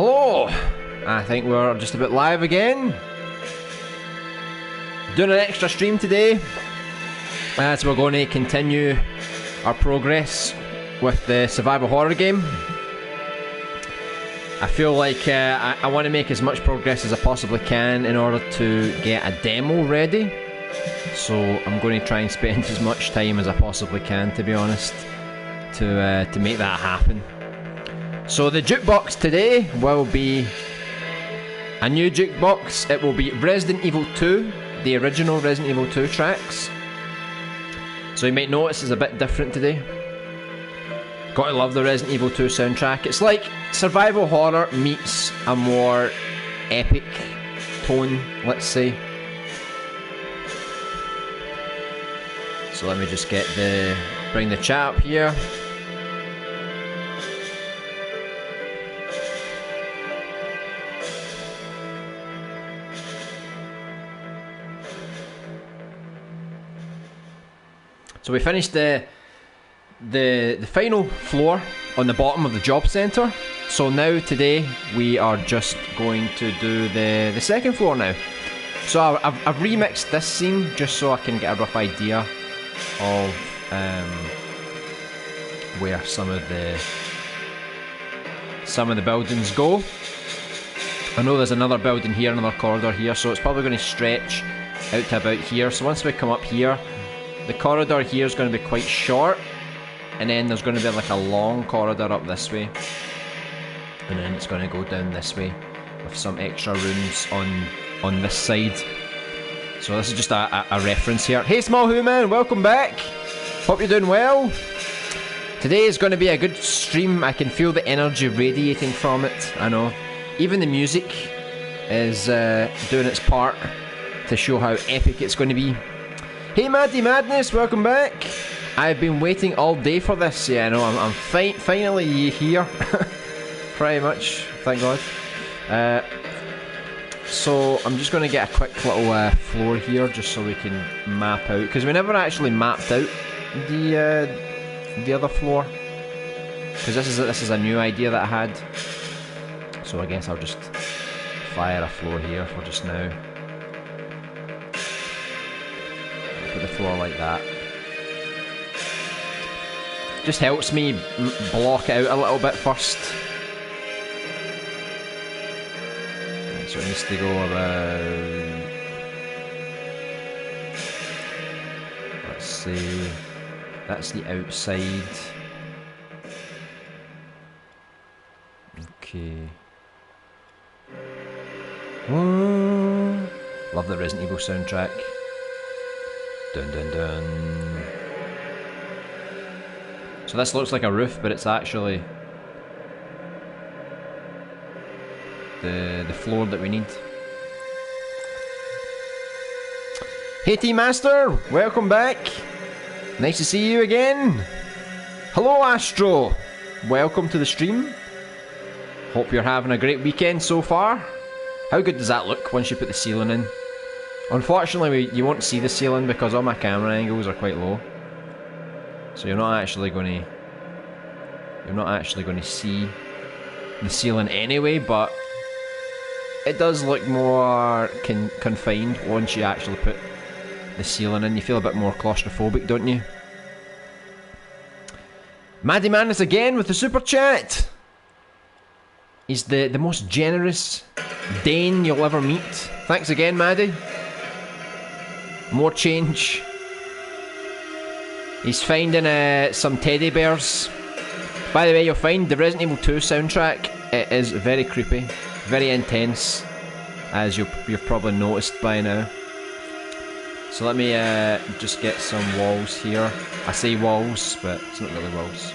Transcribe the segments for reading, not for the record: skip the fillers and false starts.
Hello! I think we're just about live again. Doing an extra stream today, as we're going to continue our progress with the survival horror game. I feel like I want to make as much progress as I possibly can in order to get a demo ready. So I'm going to try and spend as much time as I possibly can, to be honest, to make that happen. So the jukebox today will be a new jukebox. It will be Resident Evil 2, the original Resident Evil 2 tracks. So you might notice it's a bit different today. Gotta love the Resident Evil 2 soundtrack. It's like survival horror meets a more epic tone, let's say. So let me just bring the chat up here. So we finished the final floor on the bottom of the job centre. So now today we are just going to do the second floor now. So I've remixed this scene just so I can get a rough idea of where some of the buildings go. I know there's another building here, another corridor here, so it's probably going to stretch out to about here. So once we come up here, the corridor here is going to be quite short, and then there's going to be like a long corridor up this way, and then it's going to go down this way with some extra rooms on this side. So this is just a reference here. Hey Small Human, welcome back. Hope you're doing well. Today is going to be a good stream. I can feel the energy radiating from it. I know. Even the music is doing its part to show how epic it's going to be. Hey Maddie Madness, welcome back. I've been waiting all day for this. Yeah, I know, I'm finally here. Pretty much, thank God. So I'm just going to get a quick little floor here just so we can map out, because we never actually mapped out the other floor, because this is a new idea that I had. So I guess I'll just fire a floor here for just now. Put the floor like that. Just helps me block it out a little bit first. So it needs to go about, let's see, that's the outside. Okay. Love the Resident Evil soundtrack. Dun dun dun. So this looks like a roof, but it's actually the floor that we need. Hey T-Master, welcome back. Nice to see you again. Hello Astro, welcome to the stream. Hope you're having a great weekend so far. How good does that look once you put the ceiling in? Unfortunately, you won't see the ceiling because all my camera angles are quite low. So you're not actually going to see the ceiling anyway, but it does look more confined once you actually put the ceiling in. You feel a bit more claustrophobic, don't you? Maddie Madness again with the super chat. He's the most generous Dane you'll ever meet. Thanks again, Maddie. More change. He's finding some teddy bears. By the way, you'll find the Resident Evil 2 soundtrack. It is very creepy, very intense, as you've probably noticed by now. So let me just get some walls here. I say walls, but it's not really walls.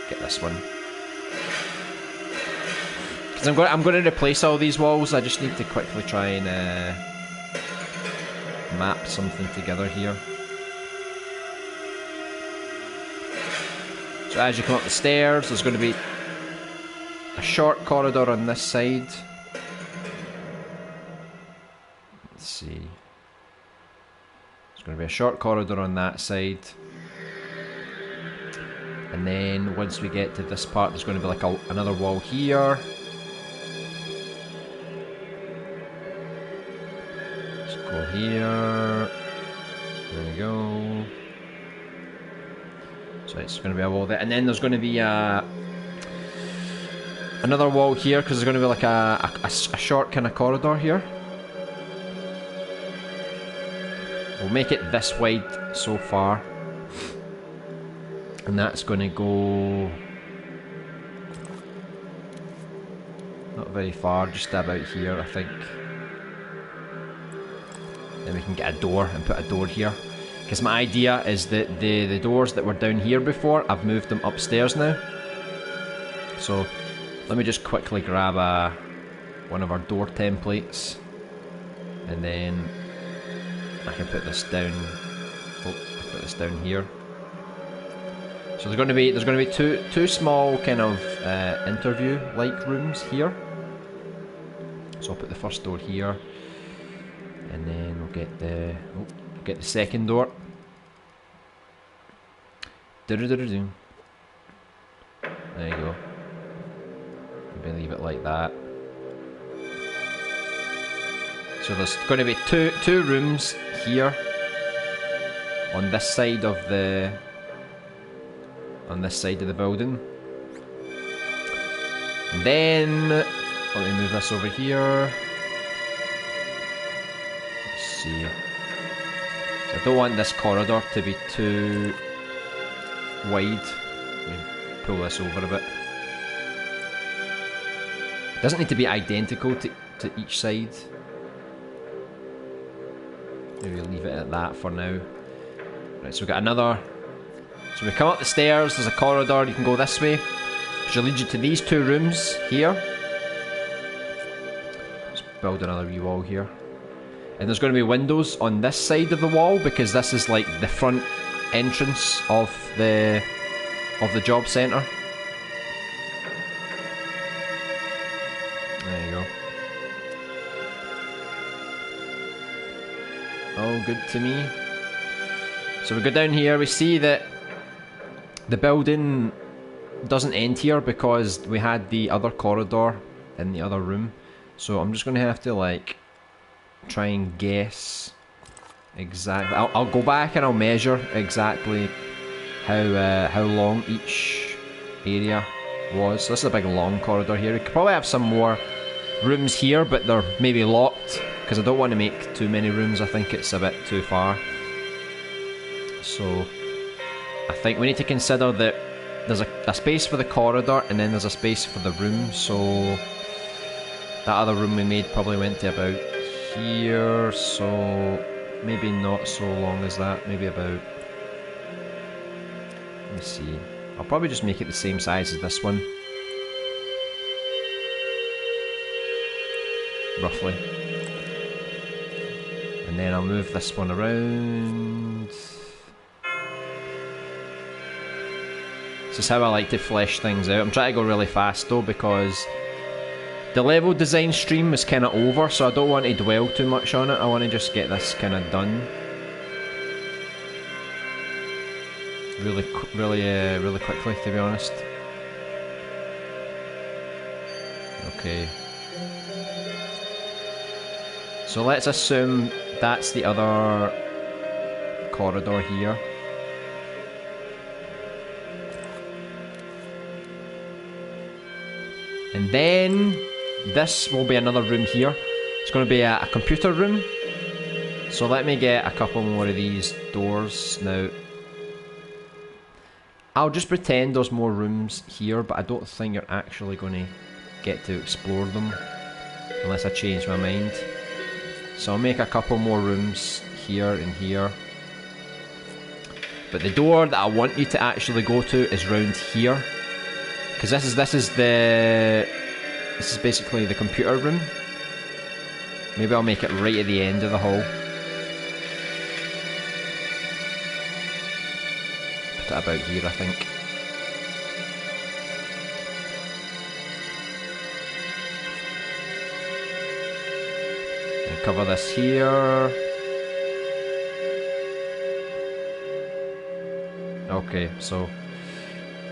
Get this one. Because I'm going to replace all these walls. I just need to quickly try and map something together here. So as you come up the stairs, there's going to be a short corridor on this side. Let's see. There's going to be a short corridor on that side. And then once we get to this part, there's going to be like another wall here. Let's go here. There we go. So it's going to be a wall there. And then there's going to be another wall here, because there's going to be like a short kind of corridor here. We'll make it this wide so far. And that's going to go not very far, just about here, I think. Then we can get a door and put a door here. Because my idea is that the doors that were down here before, I've moved them upstairs now. So let me just quickly grab one of our door templates. And then I can put this down. Oh, I'll put this down here. So there's going to be two small kind of interview like rooms here. So I'll put the first door here, and then we'll get the second door. There you go. Maybe leave it like that. So there's going to be two rooms here on this side of the building. And then let me move this over here. Let's see. So I don't want this corridor to be too wide. Let me pull this over a bit. It doesn't need to be identical to each side. Maybe leave it at that for now. Right, so we've got another. So we come up the stairs, there's a corridor, you can go this way, which will lead you to these two rooms here. Let's build another wee wall here. And there's going to be windows on this side of the wall, because this is like the front entrance of the job centre. There you go. All good to me. So we go down here, we see that the building doesn't end here because we had the other corridor in the other room. So I'm just going to have to like try and guess exactly. I'll go back and I'll measure exactly how long each area was. So this is a big long corridor here. We could probably have some more rooms here, but they're maybe locked because I don't want to make too many rooms. I think it's a bit too far. So I think we need to consider that there's a space for the corridor and then there's a space for the room. So that other room we made probably went to about here, so maybe not so long as that, maybe about, let me see, I'll probably just make it the same size as this one, roughly, and then I'll move this one around. This is how I like to flesh things out. I'm trying to go really fast though, because the level design stream is kind of over, so I don't want to dwell too much on it. I want to just get this kind of done really quickly, to be honest. Okay. So let's assume that's the other corridor here. And then this will be another room here. It's going to be a computer room. So let me get a couple more of these doors. Now, I'll just pretend there's more rooms here, but I don't think you're actually going to get to explore them unless I change my mind. So I'll make a couple more rooms here and here. But the door that I want you to actually go to is round here. Because this is basically the computer room. Maybe I'll make it right at the end of the hall. Put it about here, I think. And cover this here. Okay, so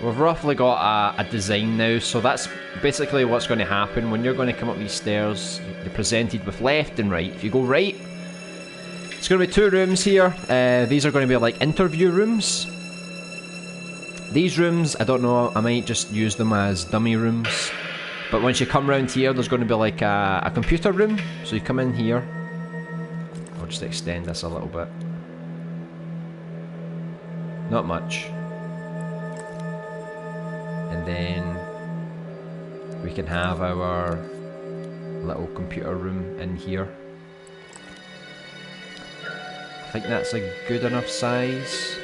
We've roughly got a design now, so that's basically what's going to happen. When you're going to come up these stairs, you're presented with left and right. If you go right, it's going to be 2 rooms here. These are going to be like interview rooms. These rooms, I don't know, I might just use them as dummy rooms. But once you come round here, there's going to be like a computer room. So you come in here. I'll just extend this a little bit. Not much. And then we can have our little computer room in here. I think that's a good enough size.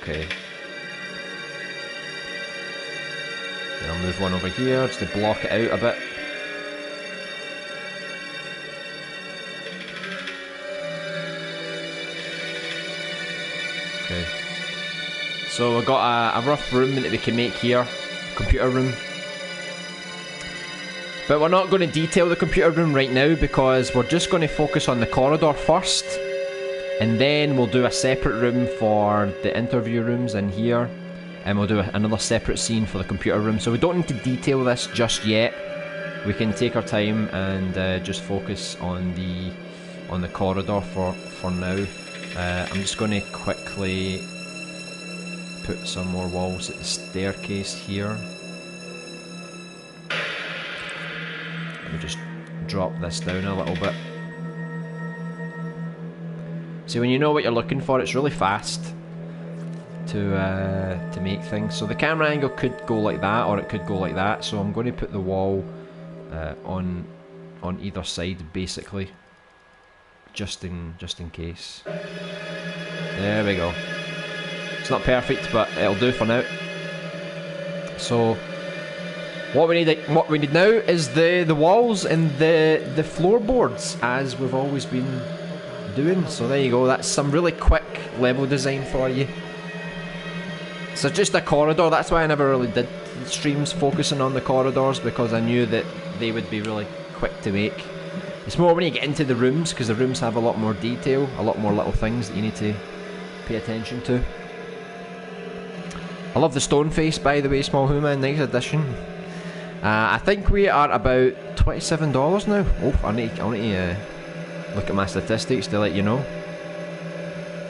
Okay. Then I'll move one over here just to block it out a bit. Okay. So we've got a rough room that we can make here. Computer room. But we're not going to detail the computer room right now because we're just going to focus on the corridor first. And then we'll do a separate room for the interview rooms in here. And we'll do another separate scene for the computer room. So we don't need to detail this just yet. We can take our time and just focus on the corridor for now. I'm just going to quickly put some more walls at the staircase here. Let me just drop this down a little bit. See, when you know what you're looking for, it's really fast to make things. So the camera angle could go like that, or it could go like that. So I'm going to put the wall on either side, basically, just in case. There we go. It's not perfect, but it'll do for now. So what we need now is the walls and the floorboards, as we've always been doing. So there you go. That's some really quick level design for you. So just a corridor. That's why I never really did streams focusing on the corridors, because I knew that they would be really quick to make. It's more when you get into the rooms, because the rooms have a lot more detail, a lot more little things that you need to pay attention to. I love the stone face, by the way, Small Human. Nice addition. I think we are about $27 now. Oh, I need to look at my statistics to let you know.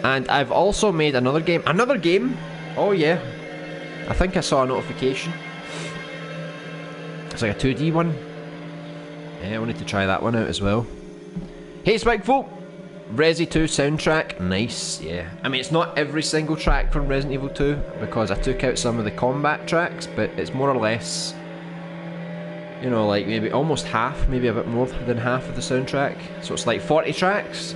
And I've also made another game. Another game? Oh yeah. I think I saw a notification. It's like a 2D one. Yeah, I wanted to try that one out as well. Hey Spikefolk! Resi 2 soundtrack. Nice, yeah. I mean, it's not every single track from Resident Evil 2, because I took out some of the combat tracks, but it's more or less, you know, like maybe almost half, maybe a bit more than half of the soundtrack. So it's like 40 tracks.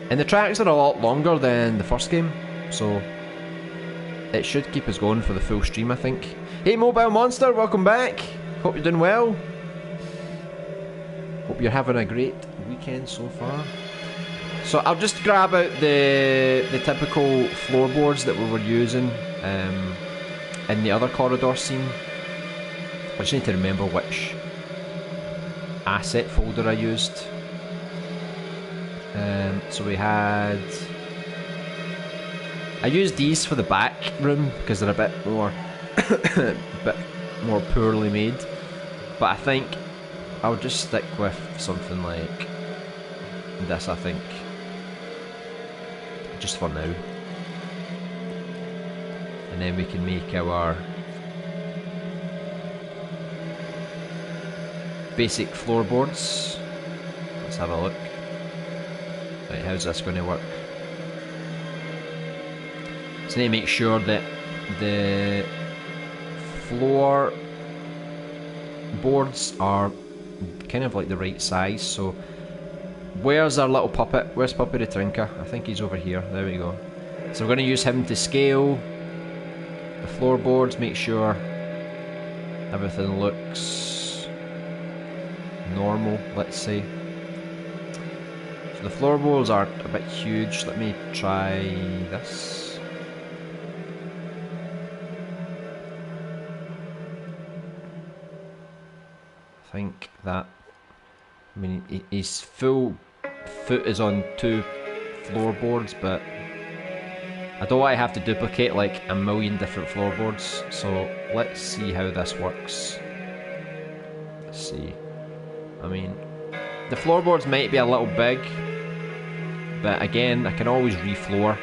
And the tracks are a lot longer than the first game, so it should keep us going for the full stream, I think. Hey Mobile Monster, welcome back. Hope you're doing well. Hope you're having a great weekend so far. So I'll just grab out the typical floorboards that we were using in the other corridor scene. I just need to remember which asset folder I used. So we had... I used these for the back room because they're a bit more poorly made. But I think I'll just stick with something like this, I think. Just for now. And then we can make our basic floorboards. Let's have a look. Right, how's this going to work? So I need to make sure that the floor boards are kind of like the right size. So where's our little puppet? Where's Puppy the Trinker? I think he's over here. There we go. So we're going to use him to scale the floorboards, make sure everything looks normal, let's say. So the floorboards are a bit huge. Let me try this. I think that, I mean, his full foot is on 2 floorboards, but I don't want to have to duplicate like a million different floorboards, so let's see how this works. Let's see. I mean, the floorboards might be a little big, but again, I can always refloor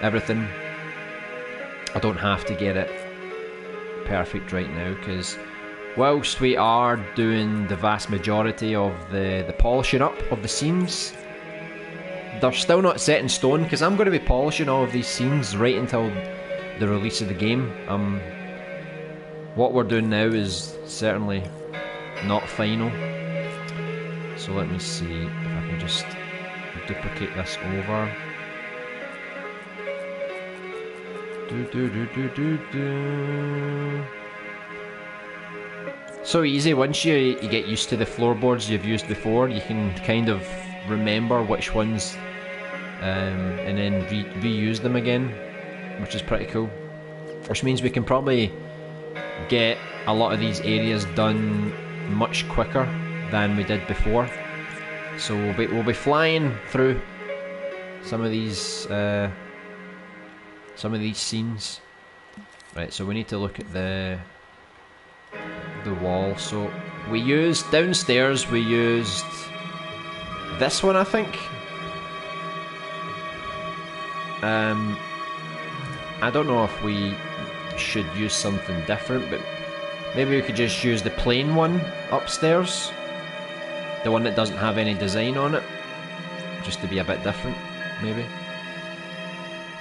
everything. I don't have to get it perfect right now, because whilst we are doing the vast majority of the polishing up of the scenes, they're still not set in stone, because I'm going to be polishing all of these scenes right until the release of the game. What we're doing now is certainly not final. So let me see if I can just duplicate this over. So easy. Once you get used to the floorboards you've used before, you can kind of remember which ones and then reuse them again, which is pretty cool. Which means we can probably get a lot of these areas done much quicker than we did before. So we'll be flying through some of these scenes. Right, so we need to look at the wall. So we used downstairs. We used this one, I think. I don't know if we should use something different, but maybe we could just use the plain one upstairs, the one that doesn't have any design on it, just to be a bit different, maybe.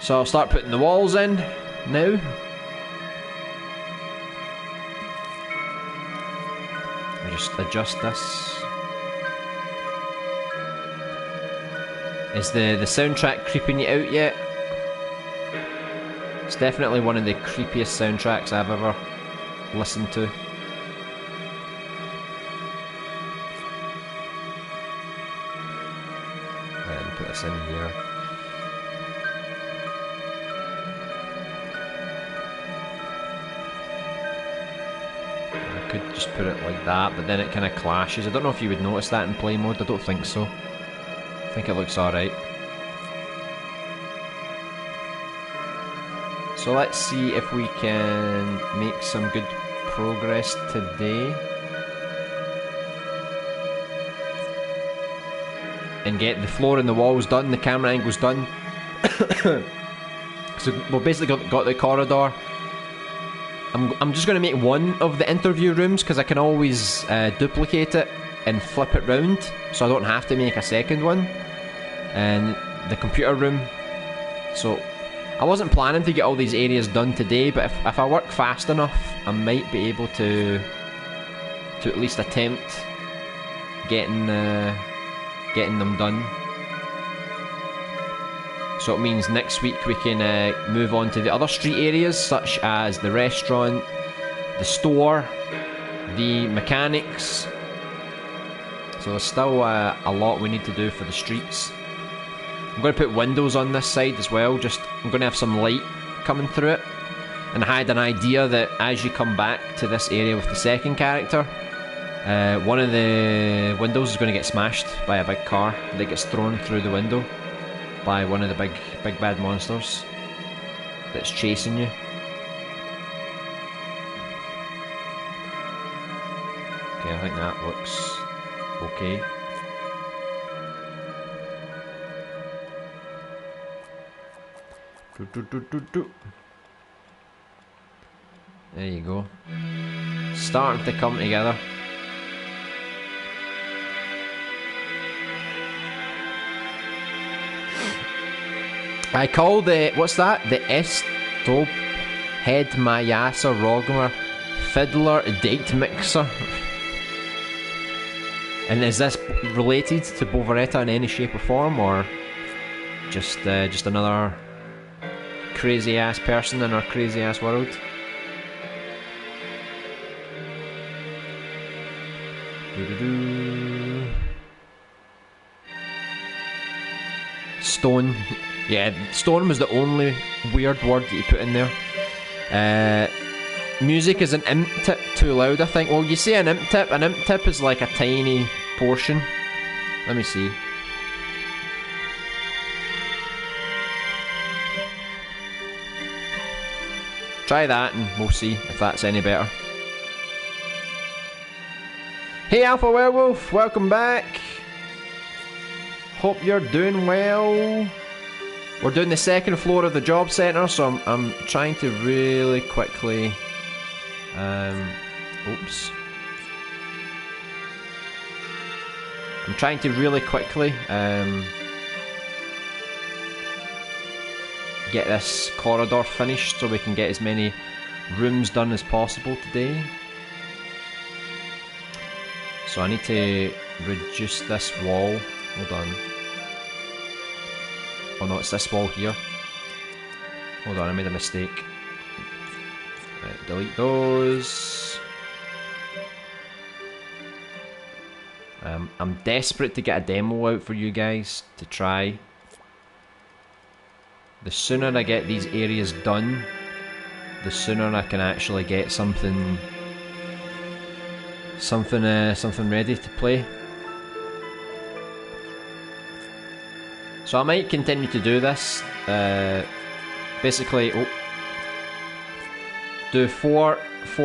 So I'll start putting the walls in now. I'll just adjust this. Is the soundtrack creeping you out yet? It's definitely one of the creepiest soundtracks I've ever listened to. Let me put this in here. I could just put it like that, but then it kind of clashes. I don't know if you would notice that in play mode. I don't think so. I think it looks alright. So let's see if we can make some good progress today and get the floor and the walls done, the camera angles done. So we've basically got the corridor. I'm just going to make one of the interview rooms, because I can always duplicate it and flip it round, so I don't have to make a second one. And the computer room. So I wasn't planning to get all these areas done today, but if I work fast enough, I might be able to at least attempt getting them done. So it means next week we can move on to the other street areas, such as the restaurant, the store, the mechanics. So there's still a lot we need to do for the streets. I'm going to put windows on this side as well. I'm going to have some light coming through it. And I had an idea that as you come back to this area with the second character, one of the windows is going to get smashed by a big car that gets thrown through the window by one of the big bad monsters that's chasing you. Okay, I think that looks okay. There you go. Starting to come together. I call what's that? The Esto Head Mayasa Rogmer Fiddler Date Mixer. And is this related to Bovaretta in any shape or form, or just another crazy ass person in our crazy ass world? Stone. Yeah, stone was the only weird word that you put in there. Music is an imp tip too loud, I think. Well, you say an imp tip. An imp tip is like a tiny portion. Let me see. try that and we'll see if that's any better. Hey Alpha Werewolf, welcome back. Hope you're doing well. We're doing the second floor of the job centre, so I'm trying to really quickly oops. I'm trying to really quickly get this corridor finished so we can get as many rooms done as possible today. So I need to reduce this wall. Hold on. Oh no, it's this wall here. Hold on, I made a mistake. Right, delete those. I'm desperate to get a demo out for you guys to try. The sooner I get these areas done, the sooner I can actually get something ready to play. So I might continue to do this. Basically, do four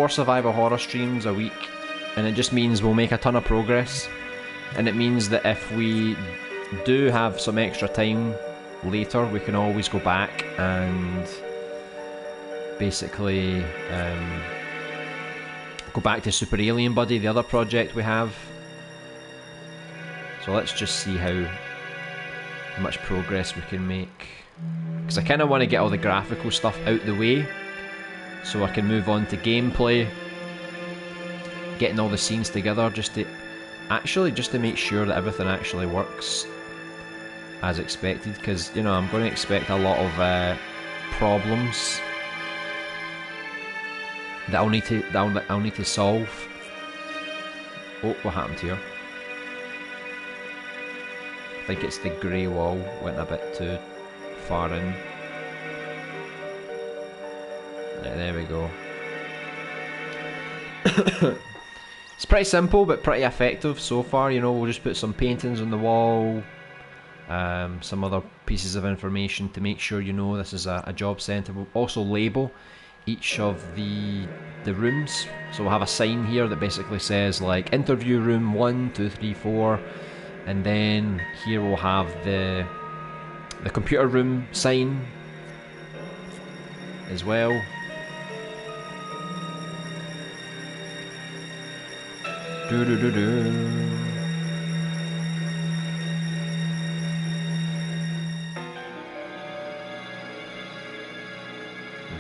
survival horror streams a week, and it just means we'll make a ton of progress. And it means that if we do have some extra time later, we can always go back and basically go back to Super Alien Buddy, the other project we have. So let's just see how much progress we can make, because I kind of want to get all the graphical stuff out the way so I can move on to gameplay, getting all the scenes together, just to make sure that everything actually works as expected, because you know I'm going to expect a lot of problems that I'll need to solve. Oh, what happened here? I think it's the grey wall went a bit too far in. Yeah, there we go. It's pretty simple but pretty effective so far. You know, we'll just put some paintings on the wall, some other pieces of information to make sure you know this is a job centre. We'll also label each of the rooms, so we'll have a sign here that basically says like interview room 1, 2, 3, 4, and then here we'll have the computer room sign as well.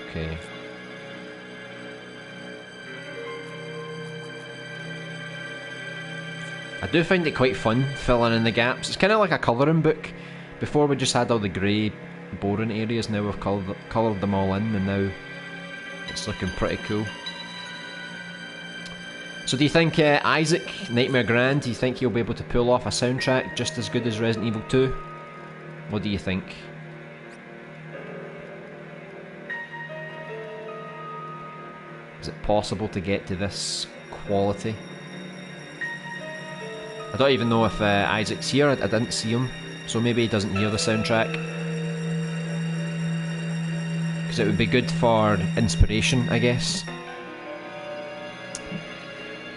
Okay. I do find it quite fun filling in the gaps. It's kind of like a colouring book. Before we just had all the grey boring areas, now we've coloured them all in, and now it's looking pretty cool. So do you think Isaac, Nightmare Grand, do you think he'll be able to pull off a soundtrack just as good as Resident Evil 2? What do you think? Is it possible to get to this quality? I don't even know if Isaac's here. I didn't see him, so maybe he doesn't hear the soundtrack. Because it would be good for inspiration, I guess.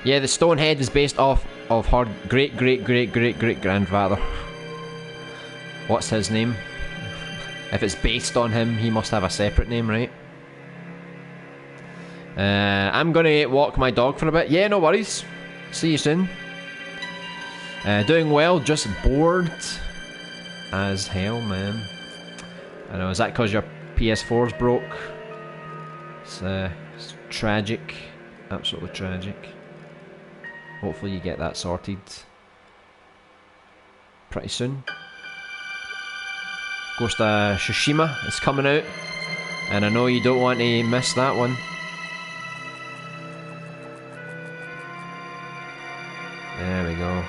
Yeah, the stone head is based off of her great-great-great-great-great-grandfather. What's his name? If it's based on him, he must have a separate name, right? I'm gonna walk my dog for a bit. Yeah, no worries. See you soon. Doing well, just bored as hell, man. I know, is that because your PS4's broke? It's tragic. Absolutely tragic. Hopefully you get that sorted pretty soon. Ghost of Tsushima is coming out, and I know you don't want to miss that one. There we go.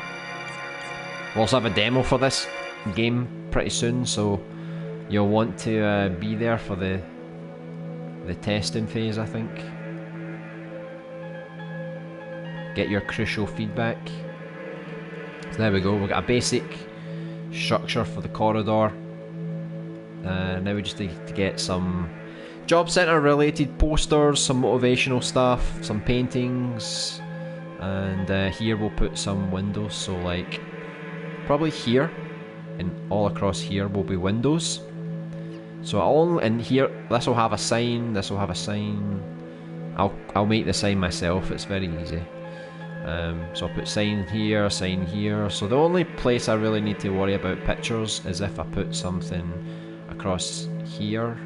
We'll also have a demo for this game pretty soon, so you'll want to be there for the testing phase, I think. Get your crucial feedback. So there we go, we've got a basic structure for the corridor. Now we just need to get some job centre related posters, some motivational stuff, some paintings, and here we'll put some windows. So like probably here and all across here will be windows. So all in here, this will have a sign. This will have a sign. I'll make the sign myself. It's very easy. So I'll put sign here, sign here. So the only place I really need to worry about pictures is if I put something across here,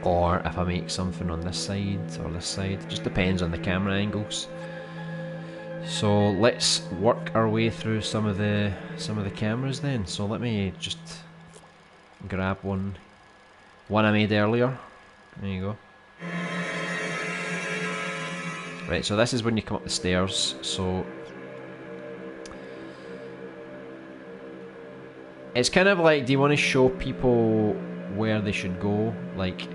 or if I make something on this side or this side. It just depends on the camera angles. So let's work our way through some of the cameras then. So let me just grab one I made earlier. There you go. Right, so this is when you come up the stairs. So it's kind of like, do you want to show people where they should go? Like,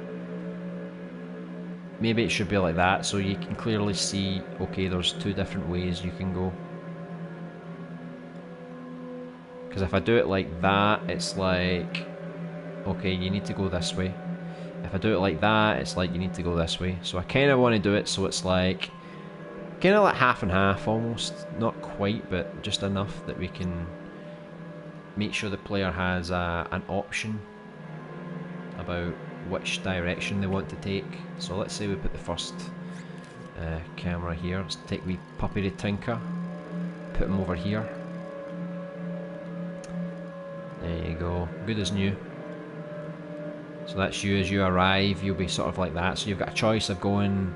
maybe it should be like that, so you can clearly see, okay, there's two different ways you can go. Because if I do it like that, it's like, okay, you need to go this way. If I do it like that, it's like you need to go this way. So I kind of want to do it so it's like, kind of like half and half almost. Not quite, but just enough that we can make sure the player has an option about which direction they want to take. So let's say we put the first camera here. Let's take wee puppy to Tinker, put him over here. There you go, good as new. So that's you as you arrive, you'll be sort of like that. So you've got a choice of going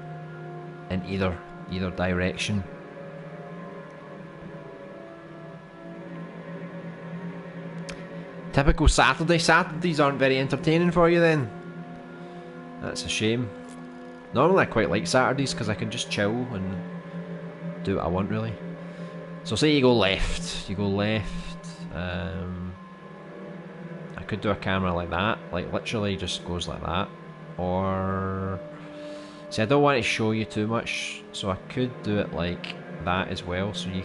in either direction. Typical Saturday. Saturdays aren't very entertaining for you then. That's a shame. Normally I quite like Saturdays because I can just chill and do what I want really. So say you go left. I could do a camera like that, like literally just goes like that. Or see, I don't want to show you too much, so I could do it like that as well. So you,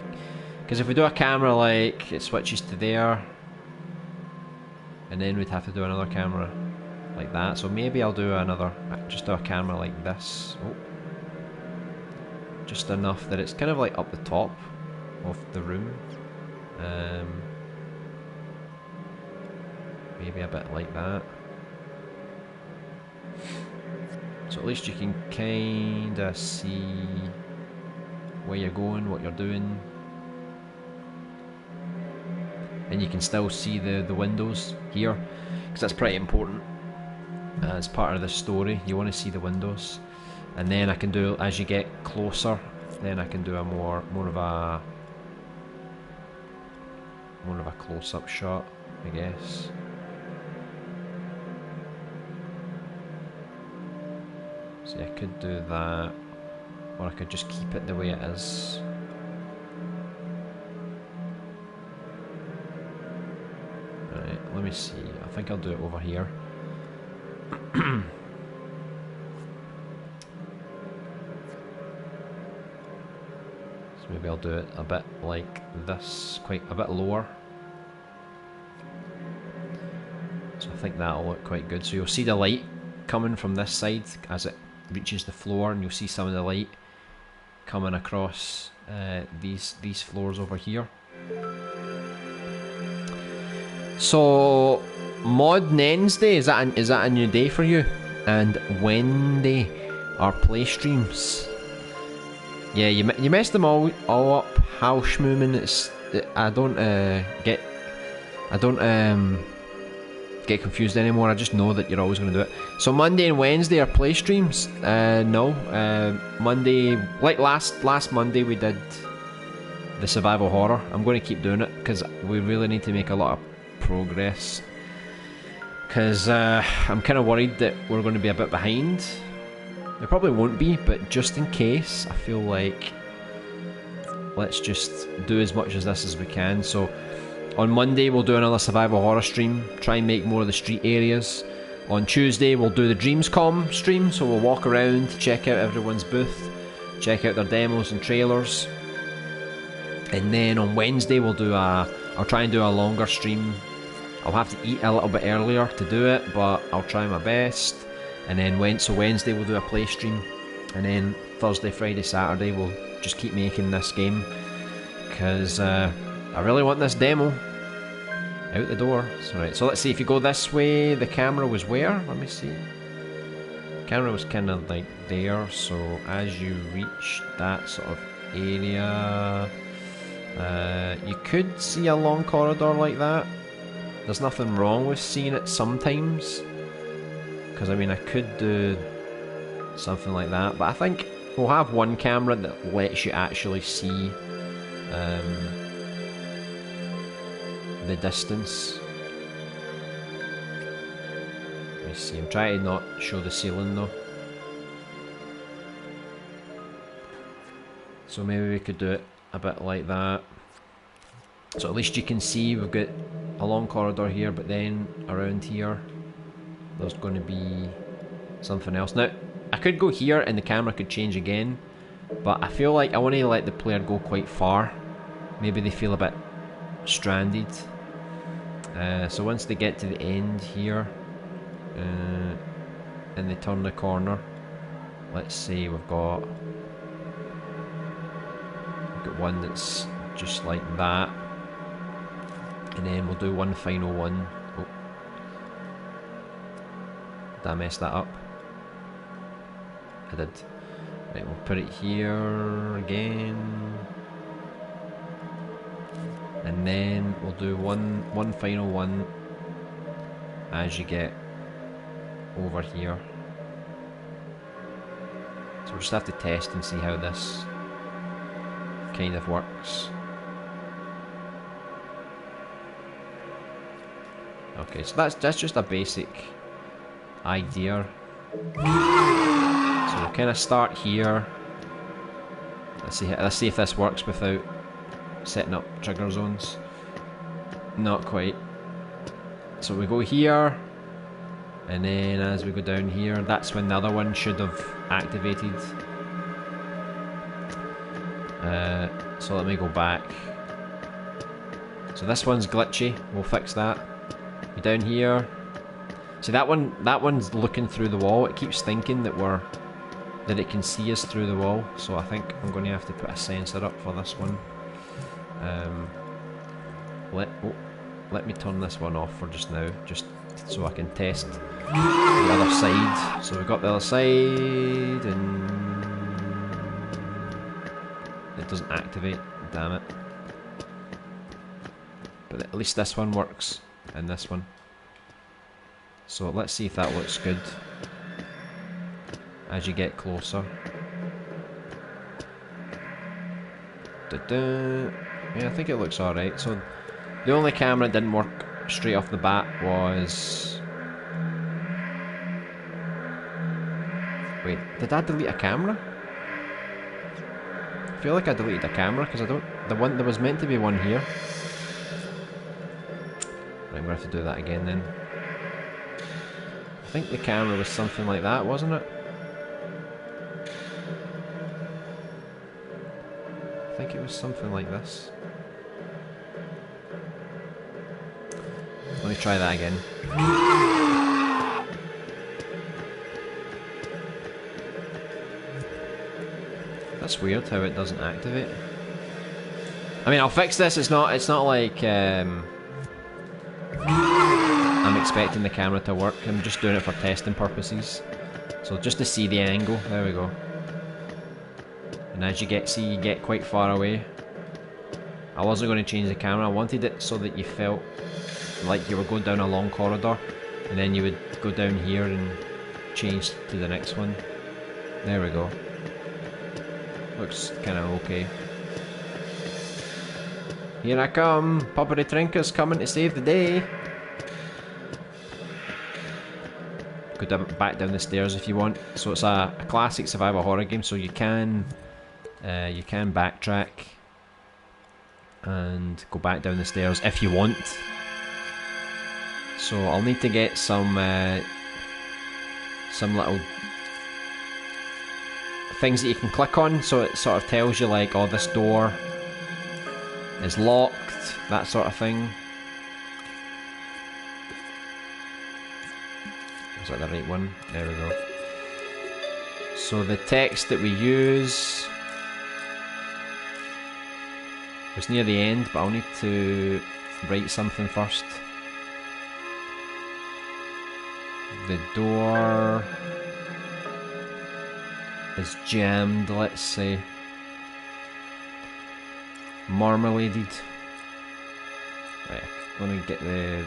because if we do a camera like it switches to there, and then we'd have to do another camera like that. So maybe I'll do just do a camera like this. Oh. Just enough that it's kind of like up the top of the room. Maybe a bit like that. So at least you can kinda see where you're going, what you're doing. And you can still see the windows here, because that's pretty important as part of the story. You want to see the windows, and then I can do, as you get closer, then I can do a more of a close-up shot, I guess. See, I could do that, or I could just keep it the way it is. Right, let me see. I think I'll do it over here. So maybe I'll do it a bit like this, quite a bit lower. So I think that'll look quite good. So you'll see the light coming from this side as it reaches the floor, and you'll see some of the light coming across these floors over here. So Mod Wednesday, is that a new day for you? And Wednesday are play streams. Yeah, you messed them all up. How schmoomin'? I don't get confused anymore. I just know that you're always going to do it. So Monday and Wednesday are play streams. No, Monday, like last Monday we did the survival horror. I'm going to keep doing it because we really need to make a lot of progress. Because I'm kind of worried that we're going to be a bit behind. It probably won't be, but just in case, I feel like let's just do as much as this as we can. So on Monday we'll do another survival horror stream, try and make more of the street areas. On Tuesday we'll do the Dreams.com stream, so we'll walk around, check out everyone's booth, check out their demos and trailers. And then on Wednesday we'll do I'll try and do a longer stream I'll have to eat a little bit earlier to do it, but I'll try my best. And then Wednesday we'll do a play stream, and then Thursday, Friday, Saturday we'll just keep making this game, because I really want this demo out the door. So, right, so let's see, if you go this way, the camera was where? Let me see. The camera was kind of like there, so as you reach that sort of area, you could see a long corridor like that. There's nothing wrong with seeing it sometimes, because I mean I could do something like that, but I think we'll have one camera that lets you actually see the distance. Let me see, I'm trying to not show the ceiling though. So maybe we could do it a bit like that. So at least you can see we've got a long corridor here, but then around here there's going to be something else. Now, I could go here and the camera could change again, but I feel like I want to let the player go quite far. Maybe they feel a bit stranded. So once they get to the end here, and they turn the corner, let's say we've got one that's just like that, and then we'll do one final one. Oh, did I mess that up? I did. Right, we'll put it here again, and then we'll do one final one as you get over here. So we'll just have to test and see how this kind of works. Okay, so that's just a basic idea. So we'll kind of start here. Let's see if this works without setting up trigger zones. Not quite. So we go here, and then as we go down here, that's when the other one should have activated. So let me go back. So this one's glitchy. We'll fix that. Go down here. See that one's looking through the wall. It keeps thinking that it can see us through the wall. So I think I'm going to have to put a sensor up for this one. Let me turn this one off for just now, just so I can test the other side. So we've got the other side, and it doesn't activate, damn it. But at least this one works, and this one. So let's see if that looks good as you get closer. Yeah, I think it looks alright. So the only camera that didn't work straight off the bat was... Wait, did I delete a camera? I feel like I deleted a camera because there was meant to be one here. Right, I'm going to have to do that again then. I think the camera was something like that, wasn't it? I think it was something like this. Let me try that again. That's weird how it doesn't activate. I mean, I'll fix this. It's not like I'm expecting the camera to work. I'm just doing it for testing purposes. So just to see the angle. There we go. And as you get quite far away. I wasn't going to change the camera. I wanted it so that you felt like you were going down a long corridor, and then you would go down here and change to the next one. There we go. Looks kind of okay. Here I come! Poppity Trinker's coming to save the day! Go back down the stairs if you want. So it's a classic survival horror game, so you can backtrack and go back down the stairs if you want. So I'll need to get some little things that you can click on, so it sort of tells you like, oh, this door is locked, that sort of thing. Is that the right one? There we go. So the text that we use was near the end, but I'll need to write something first. The door is jammed, let's say. Marmaladed. Right, I'm gonna get the...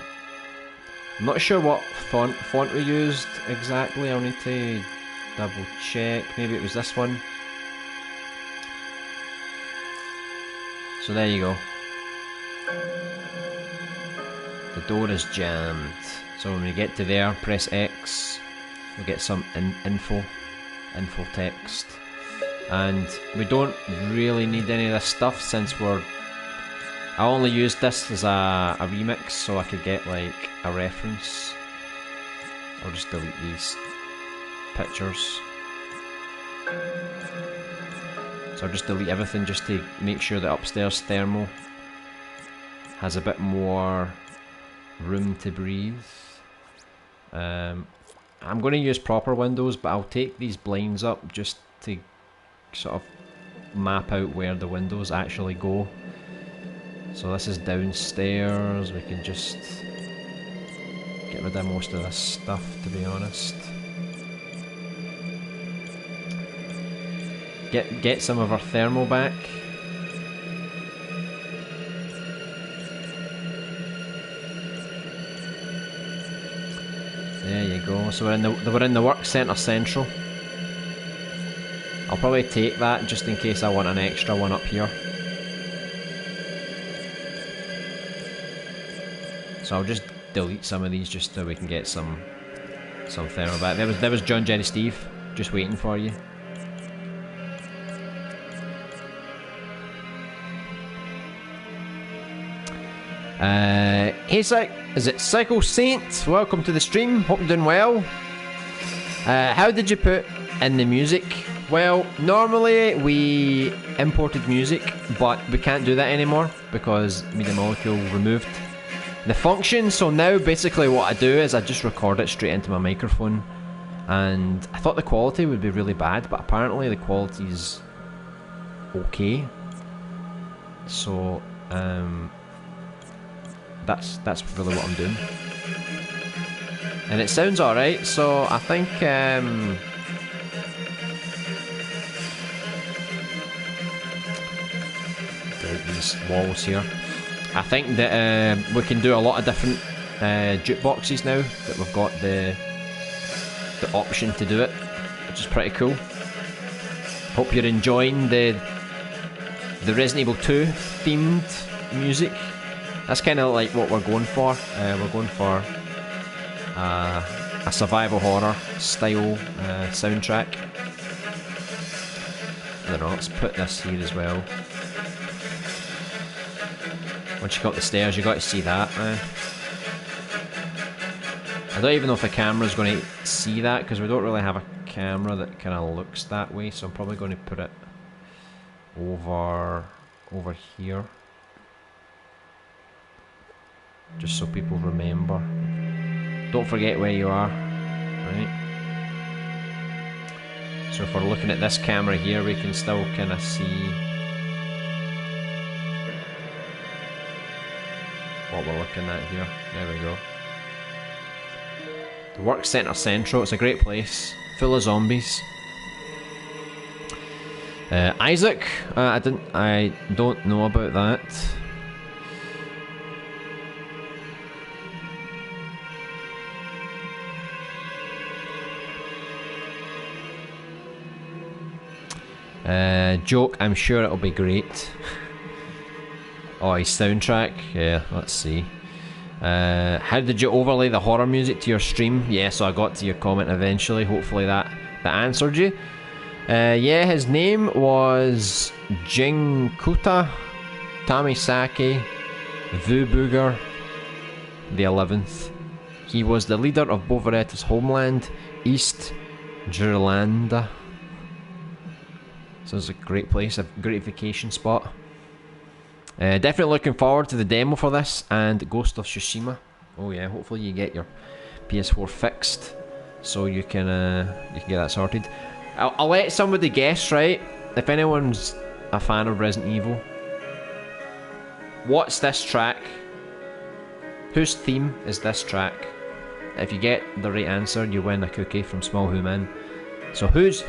I'm not sure what font we used exactly. I'll need to double check. Maybe it was this one. So there you go. The door is jammed. So when we get to there, press X. We'll get some info text. And we don't really need any of this stuff since we're... I only used this as a remix so I could get like a reference. I'll just delete these pictures. So I'll just delete everything just to make sure that upstairs thermal has a bit more room to breathe. I'm going to use proper windows, but I'll take these blinds up just to sort of map out where the windows actually go. So this is downstairs. We can just get rid of most of this stuff, to be honest. Get some of our thermal back. There you go. So we're in the work centre central. I'll probably take that just in case I want an extra one up here. So I'll just delete some of these just so we can get some thermal back. There was John Jerry Steve just waiting for you. Hey is it Cycle Saint? Welcome to the stream. Hope you're doing well. How did you put in the music? Well, normally we imported music, but we can't do that anymore because Media Molecule removed the function. So now basically what I do is I just record it straight into my microphone, and I thought the quality would be really bad, but apparently the quality's okay. So that's really what I'm doing, and it sounds alright. So I think these walls here. I think that we can do a lot of different jukeboxes now that we've got the option to do it, which is pretty cool. Hope you're enjoying the Resident Evil 2 themed music. That's kind of like what we're going for. We're going for a survival horror style soundtrack. I don't know, let's put this here as well. Once you got the stairs, you got to see that. I don't even know if the camera's going to see that because we don't really have a camera that kind of looks that way. So I'm probably going to put it over here, just so people remember. Don't forget where you are, right? So if we're looking at this camera here, we can still kind of see what we're looking at here. There we go. The Work Centre Central, it's a great place, full of zombies. Isaac, I don't know about that. Joke, I'm sure it'll be great. Oh, his soundtrack? Yeah, let's see. How did you overlay the horror music to your stream? Yeah, so I got to your comment eventually. Hopefully that answered you. Yeah, his name was Jinkuta Tamisaki Vubuger the 11th. He was the leader of Bovaretta's homeland, East Gerlanda. So it's a great place, a great vacation spot. Definitely looking forward to the demo for this and Ghost of Tsushima. Oh yeah, hopefully you get your PS4 fixed so you can get that sorted. I'll let somebody guess, right? If anyone's a fan of Resident Evil, what's this track? Whose theme is this track? If you get the right answer, you win a cookie from Small Human. So whose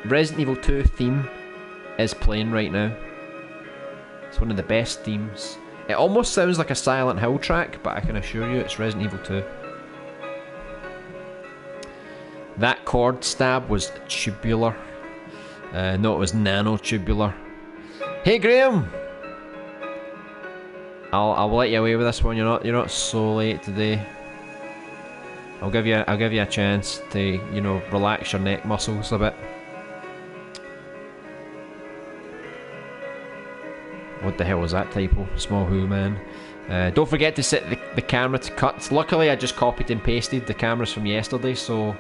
Resident Evil 2 theme is playing right now? It's one of the best themes. It almost sounds like a Silent Hill track, but I can assure you it's Resident Evil 2. That chord stab was tubular. No, it was nanotubular. Hey Graham! I'll let you away with this one. You're not so late today. I'll give you a chance to, you know, relax your neck muscles a bit. What the hell was that typo? Small Who Man. Don't forget to set the camera to cut. Luckily I just copied and pasted the cameras from yesterday, so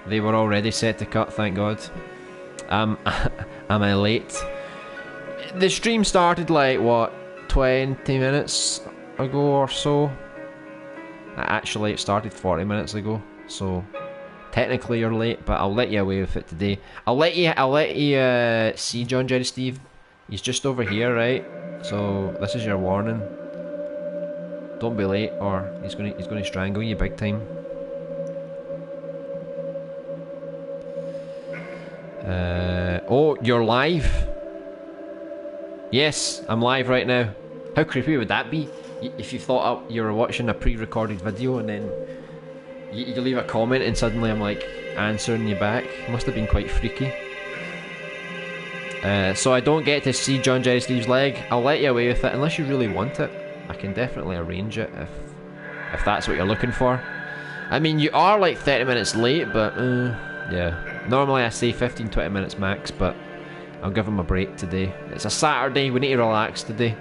they were already set to cut, thank God. Am I late? The stream started like, what, 20 minutes ago or so? Actually, it started 40 minutes ago, so technically you're late, but I'll let you away with it today. I'll let you see John Jerry Steve. He's just over here, right? So this is your warning. Don't be late, or he's gonna strangle you big time. Oh, you're live? Yes, I'm live right now. How creepy would that be? If you thought you were watching a pre-recorded video and then you leave a comment and suddenly I'm like answering you back. Must have been quite freaky. So I don't get to see John Jerry Steve's leg. I'll let you away with it unless you really want it. I can definitely arrange it if that's what you're looking for. I mean, you are like 30 minutes late, but yeah. Normally I say 15-20 minutes max, but I'll give him a break today. It's a Saturday, we need to relax today.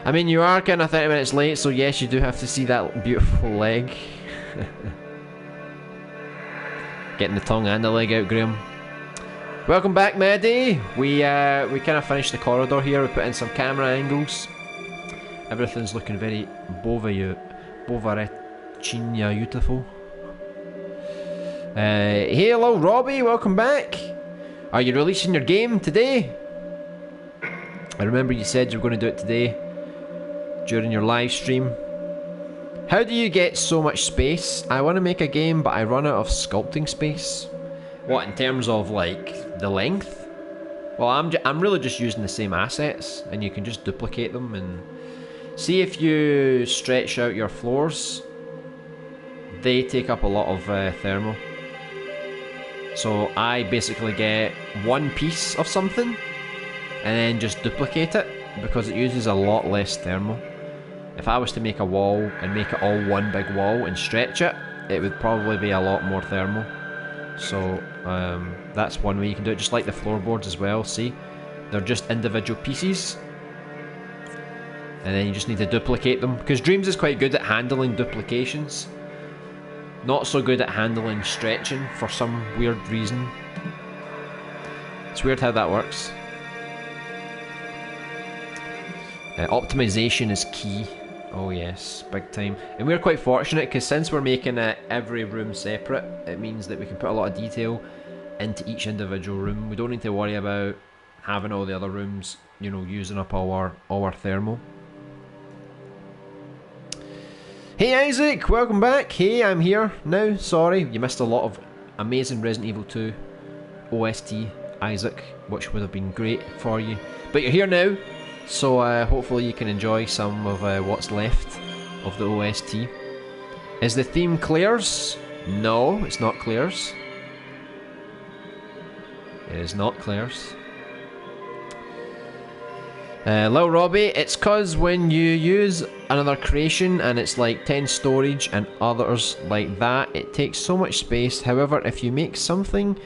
I mean, you are kind of 30 minutes late, so yes, you do have to see that beautiful leg. Getting the tongue and the leg out, Graham. Welcome back, Maddie. We kind of finished the corridor here. We put in some camera angles. Everything's looking very Bovarecina beautiful. Hey, hello, Robbie. Welcome back. Are you releasing your game today? I remember you said you were going to do it today during your live stream. How do you get so much space? I want to make a game, but I run out of sculpting space. What, in terms of like the length? Well, I'm really just using the same assets, and you can just duplicate them and see if you stretch out your floors. They take up a lot of thermal. So I basically get one piece of something and then just duplicate it because it uses a lot less thermal. If I was to make a wall and make it all one big wall and stretch it, it would probably be a lot more thermal. So that's one way you can do it, just like the floorboards as well. See, they're just individual pieces and then you just need to duplicate them, because Dreams is quite good at handling duplications, not so good at handling stretching for some weird reason. It's weird how that works. Optimization is key. Oh yes, big time. And we're quite fortunate because since we're making every room separate, it means that we can put a lot of detail into each individual room. We don't need to worry about having all the other rooms, you know, using up all our thermal. Hey Isaac, welcome back. Hey, I'm here now. Sorry, you missed a lot of amazing Resident Evil 2 OST, Isaac, which would have been great for you. But you're here now, so hopefully you can enjoy some of what's left of the OST. Is the theme Claire's? No, it's not Claire's. It is not Claire's. Lil Robbie, it's cause when you use another creation and it's like 10 storage and others like that, it takes so much space. However, if you make something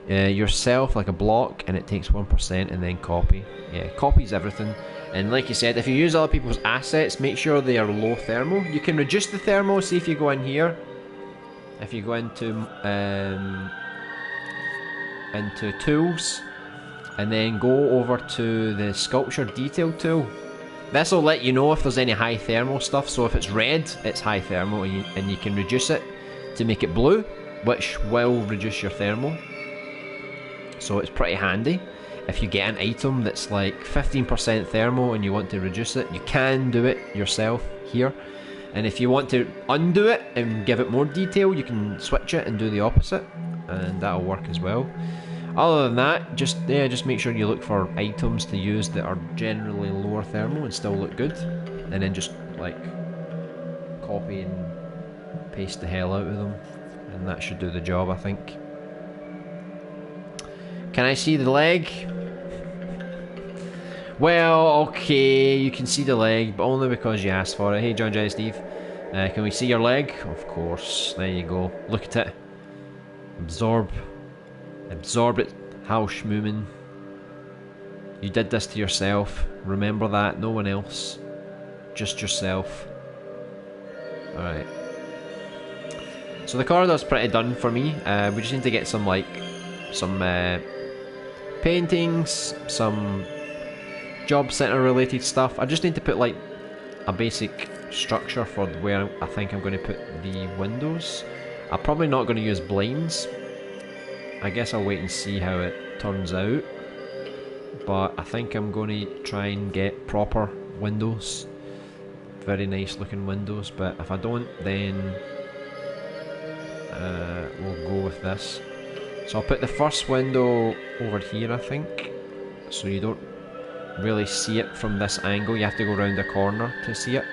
yourself, like a block, and it takes 1% and then copy. Yeah, copies everything. And like you said, if you use other people's assets, make sure they are low thermal. You can reduce the thermal. See if you go in here. If you go into tools, and then go over to the sculpture detail tool. This will let you know if there's any high thermal stuff. So if it's red, it's high thermal, and you can reduce it to make it blue. which will reduce your thermal. So it's pretty handy. If you get an item that's like 15% thermal and you want to reduce it, you can do it yourself here. And if you want to undo it and give it more detail, you can switch it and do the opposite, and that'll work as well. Other than that, just make sure you look for items to use that are generally lower thermal and still look good, and then just like copy and paste the hell out of them, and that should do the job, I think. Can I see the leg? Well, okay, you can see the leg, but only because you asked for it. Hey, John, Jenny, Steve. Can we see your leg? Of course. There you go. Look at it. Absorb. Absorb it. Hauschmumen. You did this to yourself. Remember that. No one else. Just yourself. Alright. So the corridor's pretty done for me. We just need to get some, like, some paintings, some job center related stuff. I just need to put like a basic structure for where I think I'm going to put the windows. I'm probably not going to use blinds. I guess I'll wait and see how it turns out. But I think I'm going to try and get proper windows. Very nice looking windows, but if I don't, then we'll go with this. So I'll put the first window over here, I think, so you don't really see it from this angle. You have to go around the corner to see it.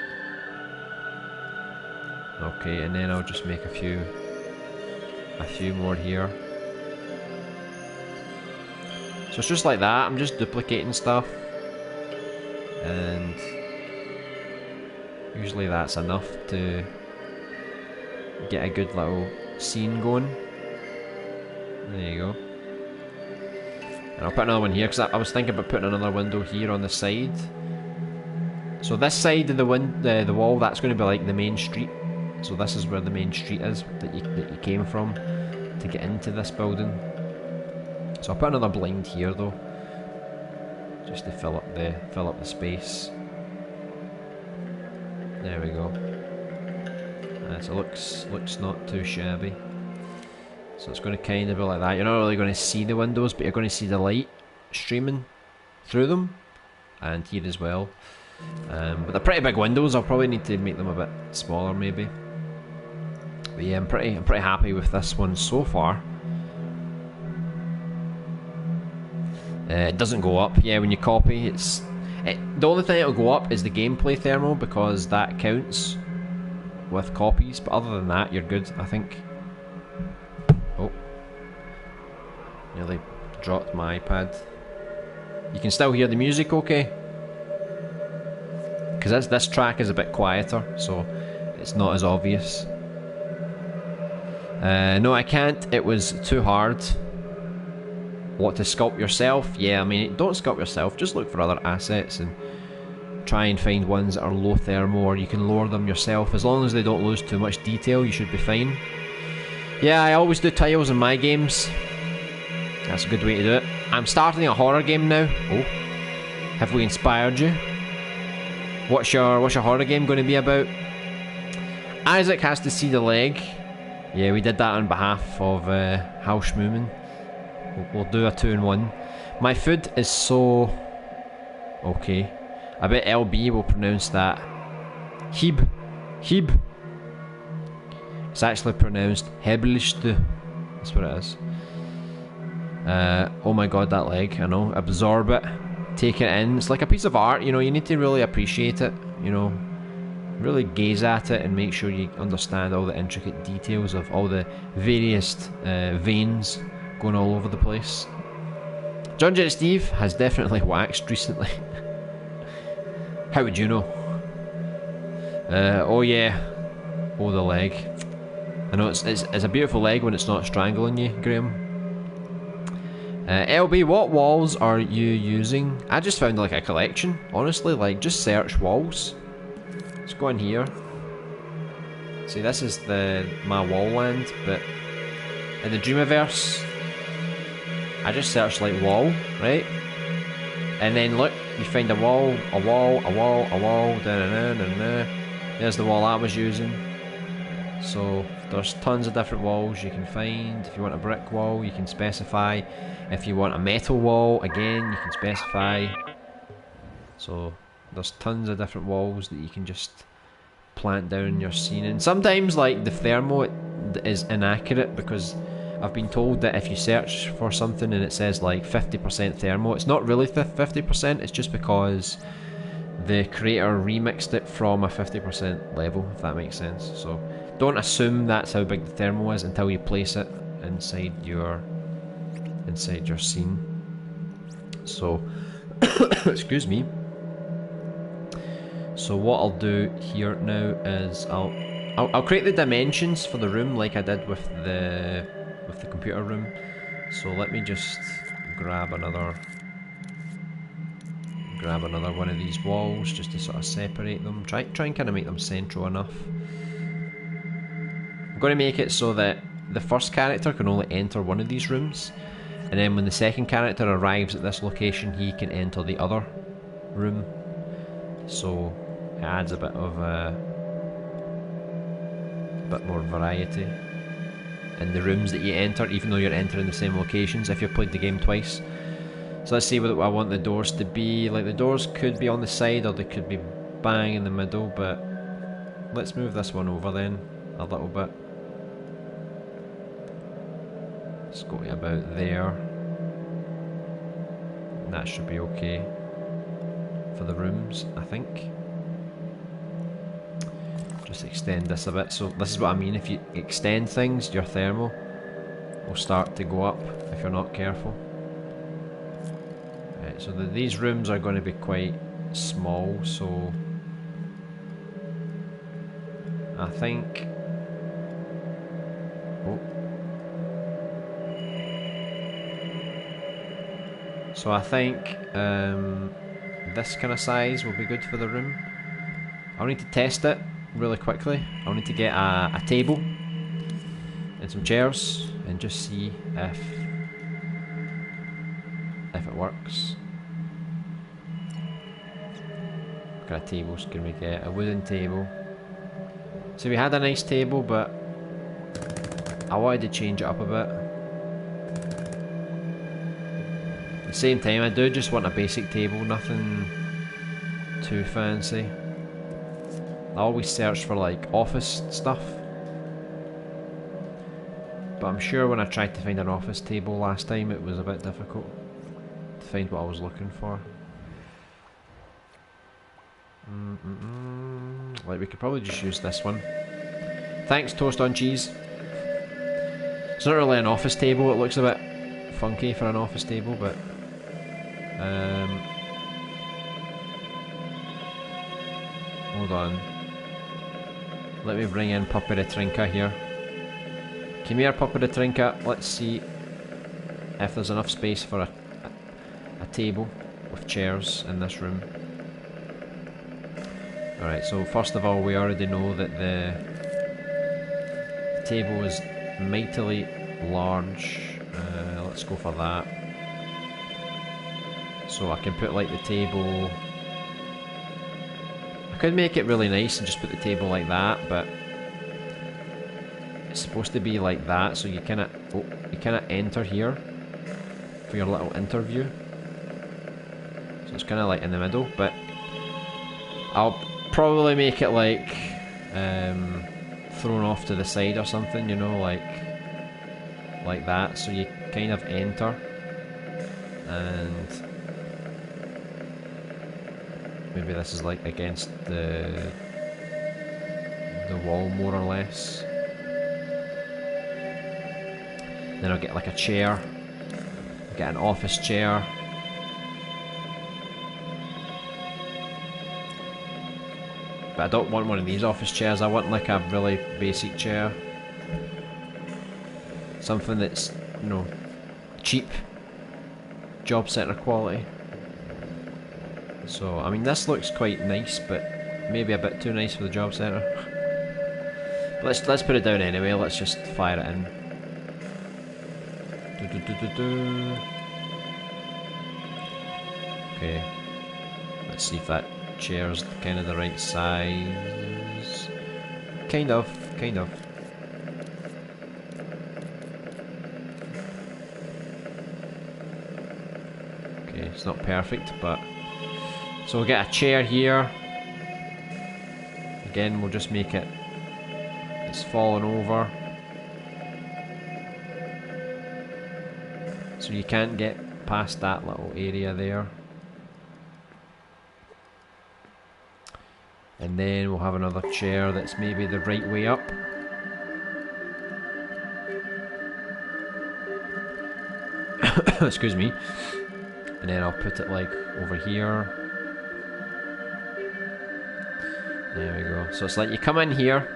Okay, and then I'll just make a few more here. So it's just like that. I'm just duplicating stuff, and usually that's enough to get a good little scene going. There you go. And I'll put another one here, because I was thinking about putting another window here on the side. So this side of the wall, that's going to be like the main street. So this is where the main street is that you came from to get into this building. So I'll put another blind here though, just to fill up the space. There we go. So it looks not too shabby. So it's going to kind of be like that. You're not really going to see the windows, but you're going to see the light streaming through them, and here as well. But they're pretty big windows. I'll probably need to make them a bit smaller, maybe. But yeah, I'm pretty happy with this one so far. It doesn't go up. Yeah, when you copy, the only thing it'll go up is the gameplay thermal, because that counts with copies. But other than that, you're good, I think. Oh, nearly dropped my iPad. You can still hear the music okay? Because this track is a bit quieter, so it's not as obvious. No, I can't. It was too hard. What, to sculpt yourself? Yeah, I mean, don't sculpt yourself. Just look for other assets and try and find ones that are low thermal, or you can lower them yourself. As long as they don't lose too much detail, you should be fine. Yeah, I always do tiles in my games. That's a good way to do it. I'm starting a horror game now. Oh, have we inspired you? What's your horror game going to be about? Isaac has to see the leg. Yeah, we did that on behalf of Hauschmumen. We'll do a 2-in-1. My food is so... okay. I bet LB will pronounce that Hib. Hib. It's actually pronounced Heblichte. That's what it is. Oh my god, that leg. I know. Absorb it. Take it in. It's like a piece of art, you know. You need to really appreciate it, you know. Really gaze at it and make sure you understand all the intricate details of all the various veins going all over the place. John Jet Steve has definitely waxed recently. How would you know? Oh yeah. Oh, the leg. I know it's a beautiful leg when it's not strangling you, Graham. LB, what walls are you using? I just found like a collection, honestly. Like, just search walls. Let's go in here. See, this is my wall land, but in the Dreamiverse, I just searched like wall, right? And then look, you find a wall, a wall, a wall, a wall, da da da da da. There's the wall I was using. So There's tons of different walls you can find. If you want a brick wall, you can specify. If you want a metal wall, again, you can specify. So there's tons of different walls that you can just plant down in your scene. And sometimes, like, the thermo is inaccurate, because I've been told that if you search for something and it says like 50% thermo, it's not really 50%, it's just because the creator remixed it from a 50% level, if that makes sense. So don't assume that's how big the thermo is until you place it inside your scene. So excuse me. So what I'll do here now is I'll create the dimensions for the room like I did with the computer room. So let me just grab another one of these walls just to sort of separate them. Try and kind of make them central enough. I'm going to make it so that the first character can only enter one of these rooms, and then when the second character arrives at this location, he can enter the other room. So it adds a bit more variety in the rooms that you enter, even though you're entering the same locations if you've played the game twice. So let's see what I want the doors to be. Like, the doors could be on the side or they could be bang in the middle, but let's move this one over then a little bit. Let's go to about there. That should be okay for the rooms, I think. Just extend this a bit. So this is what I mean, if you extend things, your thermal will start to go up if you're not careful. Right, so these rooms are going to be quite small, so I think... Oh. So I think this kind of size will be good for the room. I'll need to test it really quickly. I'll need to get a table and some chairs and just see if it works. What kind of tables can we get? A wooden table. So we had a nice table, but I wanted to change it up a bit. At the same time, I do just want a basic table, nothing too fancy. I always search for like office stuff, but I'm sure when I tried to find an office table last time it was a bit difficult to find what I was looking for. Like, we could probably just use this one. Thanks, Toast on Cheese. It's not really an office table, it looks a bit funky for an office table, but hold on. Let me bring in Puppy the Trinket here. Come here, Puppy the Trinket. Let's see if there's enough space for a table with chairs in this room. Alright, so first of all, we already know that the table is mightily large. Let's go for that. So I can put like the table... I could make it really nice and just put the table like that, but it's supposed to be like that, so you kinda enter here for your little interview. So it's kinda like in the middle, but I'll probably make it like thrown off to the side or something, you know, like that, so you kind of enter and maybe this is like against the wall more or less. Then I'll get like a chair, I'll get an office chair. But I don't want one of these office chairs, I want like a really basic chair. Something that's, you know, cheap, job centre quality. So, I mean, this looks quite nice, but maybe a bit too nice for the job centre. Let's put it down anyway, let's just fire it in. Okay, let's see if that chair's kind of the right size. Kind of. It's not perfect, but... So we'll get a chair here. Again, we'll just make it... It's fallen over. So you can't get past that little area there. And then we'll have another chair that's maybe the right way up. Excuse me. And then I'll put it like over here. There we go. So it's like you come in here,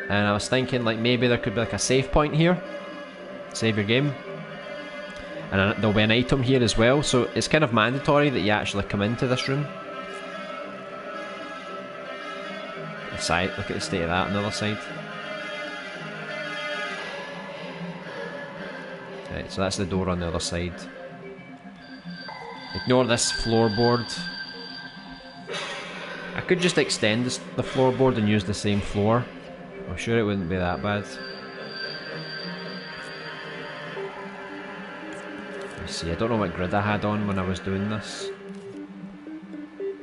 and I was thinking like maybe there could be like a save point here. Save your game. And there'll be an item here as well, so it's kind of mandatory that you actually come into this room. The side, look at the state of that on the other side. Right, so that's the door on the other side. Ignore this floorboard. I could just extend the floorboard and use the same floor. I'm sure it wouldn't be that bad. Let's see, I don't know what grid I had on when I was doing this.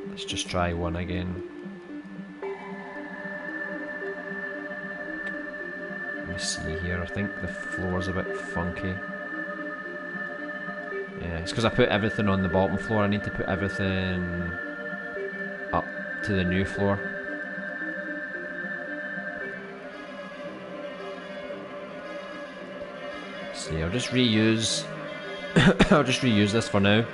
Let's just try one again. Let me see here, I think the floor's a bit funky. Yeah, it's because I put everything on the bottom floor. I need to put everything up to the new floor. See, I'll just reuse I'll just reuse this for now.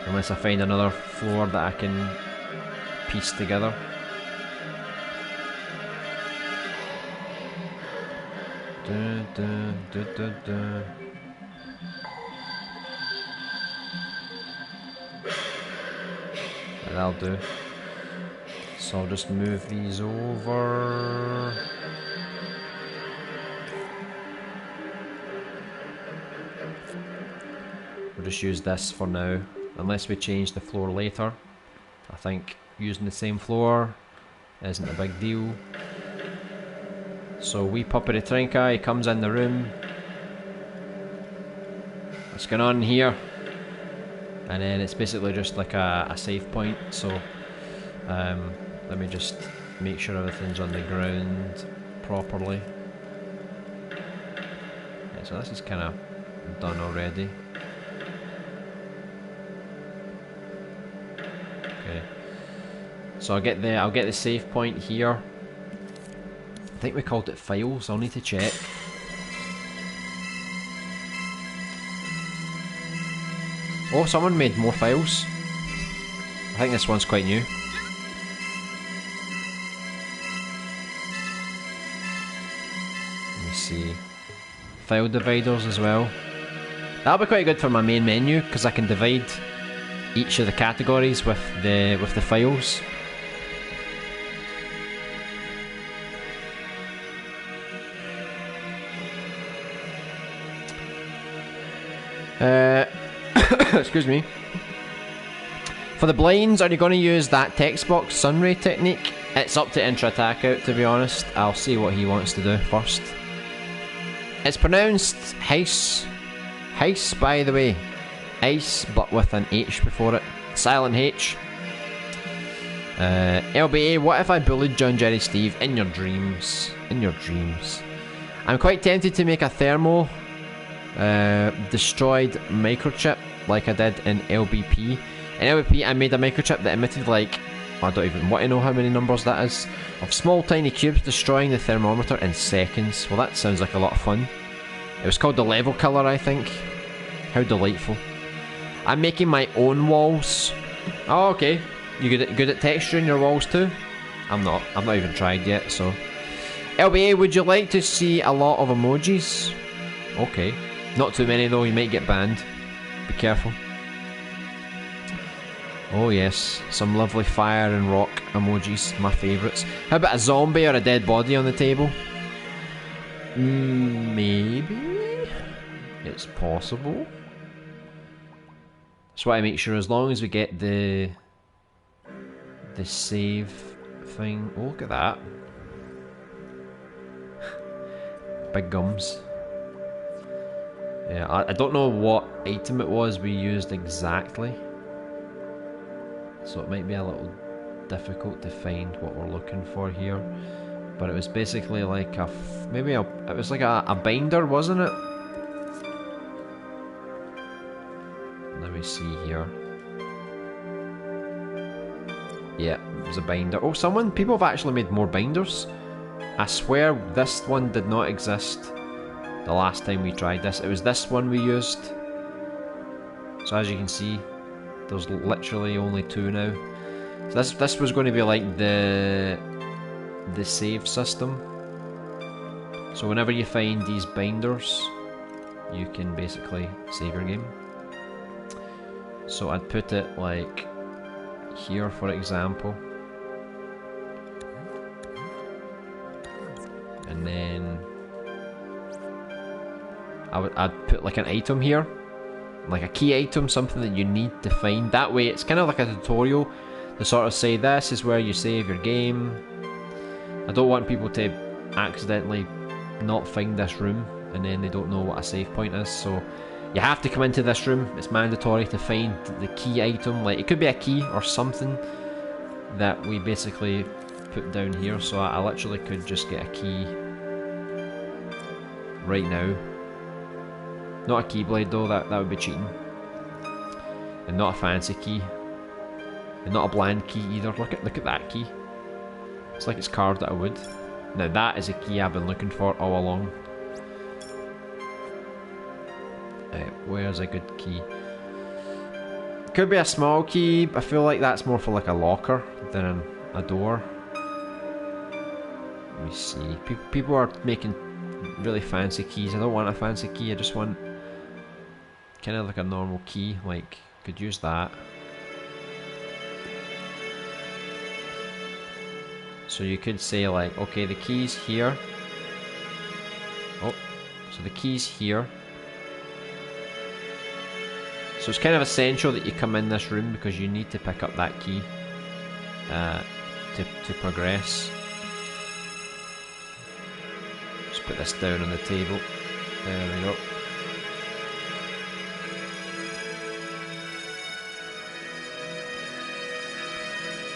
Unless I find another floor that I can piece together. That'll do. So I'll just move these over. We'll just use this for now, unless we change the floor later. I think using the same floor isn't a big deal. So wee puppety Trinka, he comes in the room. What's going on here? And then it's basically just like a save point, so let me just make sure everything's on the ground properly. Yeah, so this is kind of done already. Okay, so I'll get the save point here. I think we called it files. I'll need to check. Oh, someone made more files. I think this one's quite new. Let me see. File dividers as well. That'll be quite good for my main menu because I can divide each of the categories with the files. Excuse me. For the blinds, are you going to use that text box sunray technique? It's up to Intra Attack Out, to be honest. I'll see what he wants to do first. It's pronounced Heis. Heis, by the way. Ice, but with an H before it. Silent H. LBA, what if I bullied John Jerry Steve in your dreams? In your dreams. I'm quite tempted to make a thermo destroyed microchip like I did in LBP. In LBP I made a microchip that emitted like, I don't even want to know how many numbers that is, of small tiny cubes destroying the thermometer in seconds. Well, that sounds like a lot of fun. It was called the Level Killer, I think. How delightful. I'm making my own walls. Oh, okay. You good at texturing your walls too? I'm not. I've not even tried yet, so. LBA, would you like to see a lot of emojis? Okay. Not too many though, you might get banned. Be careful. Oh yes, some lovely fire and rock emojis, my favourites. How about a zombie or a dead body on the table? Maybe? It's possible. That's why I make sure as long as we get the save thing. Oh, look at that. Big gums. Yeah, I don't know what item it was we used exactly, so it might be a little difficult to find what we're looking for here. But it was basically like it was like a binder, wasn't it? Let me see here. Yeah, it was a binder. Oh, people have actually made more binders. I swear this one did not exist the last time we tried this. It was this one we used. So as you can see, there's literally only 2 now. So this was going to be like the save system. So whenever you find these binders, you can basically save your game. So I'd put it like here, for example, and then I'd put like an item here, like a key item, something that you need to find. That way it's kind of like a tutorial to sort of say this is where you save your game. I don't want people to accidentally not find this room and then they don't know what a save point is, so you have to come into this room. It's mandatory to find the key item. Like, it could be a key or something that we basically put down here. So I literally could just get a key right now. Not a keyblade though, that would be cheating. And not a fancy key. And not a bland key either. Look at that key. It's like it's carved out of wood. Now that is a key I've been looking for all along. Where's a good key? Could be a small key. I feel like that's more for like a locker than a door. Let me see. People are making really fancy keys. I don't want a fancy key. I just want kind of like a normal key. Like, could use that. So you could say like, okay, the key's here. Oh, so the key's here. So it's kind of essential that you come in this room because you need to pick up that key to progress. Just put this down on the table. There we go.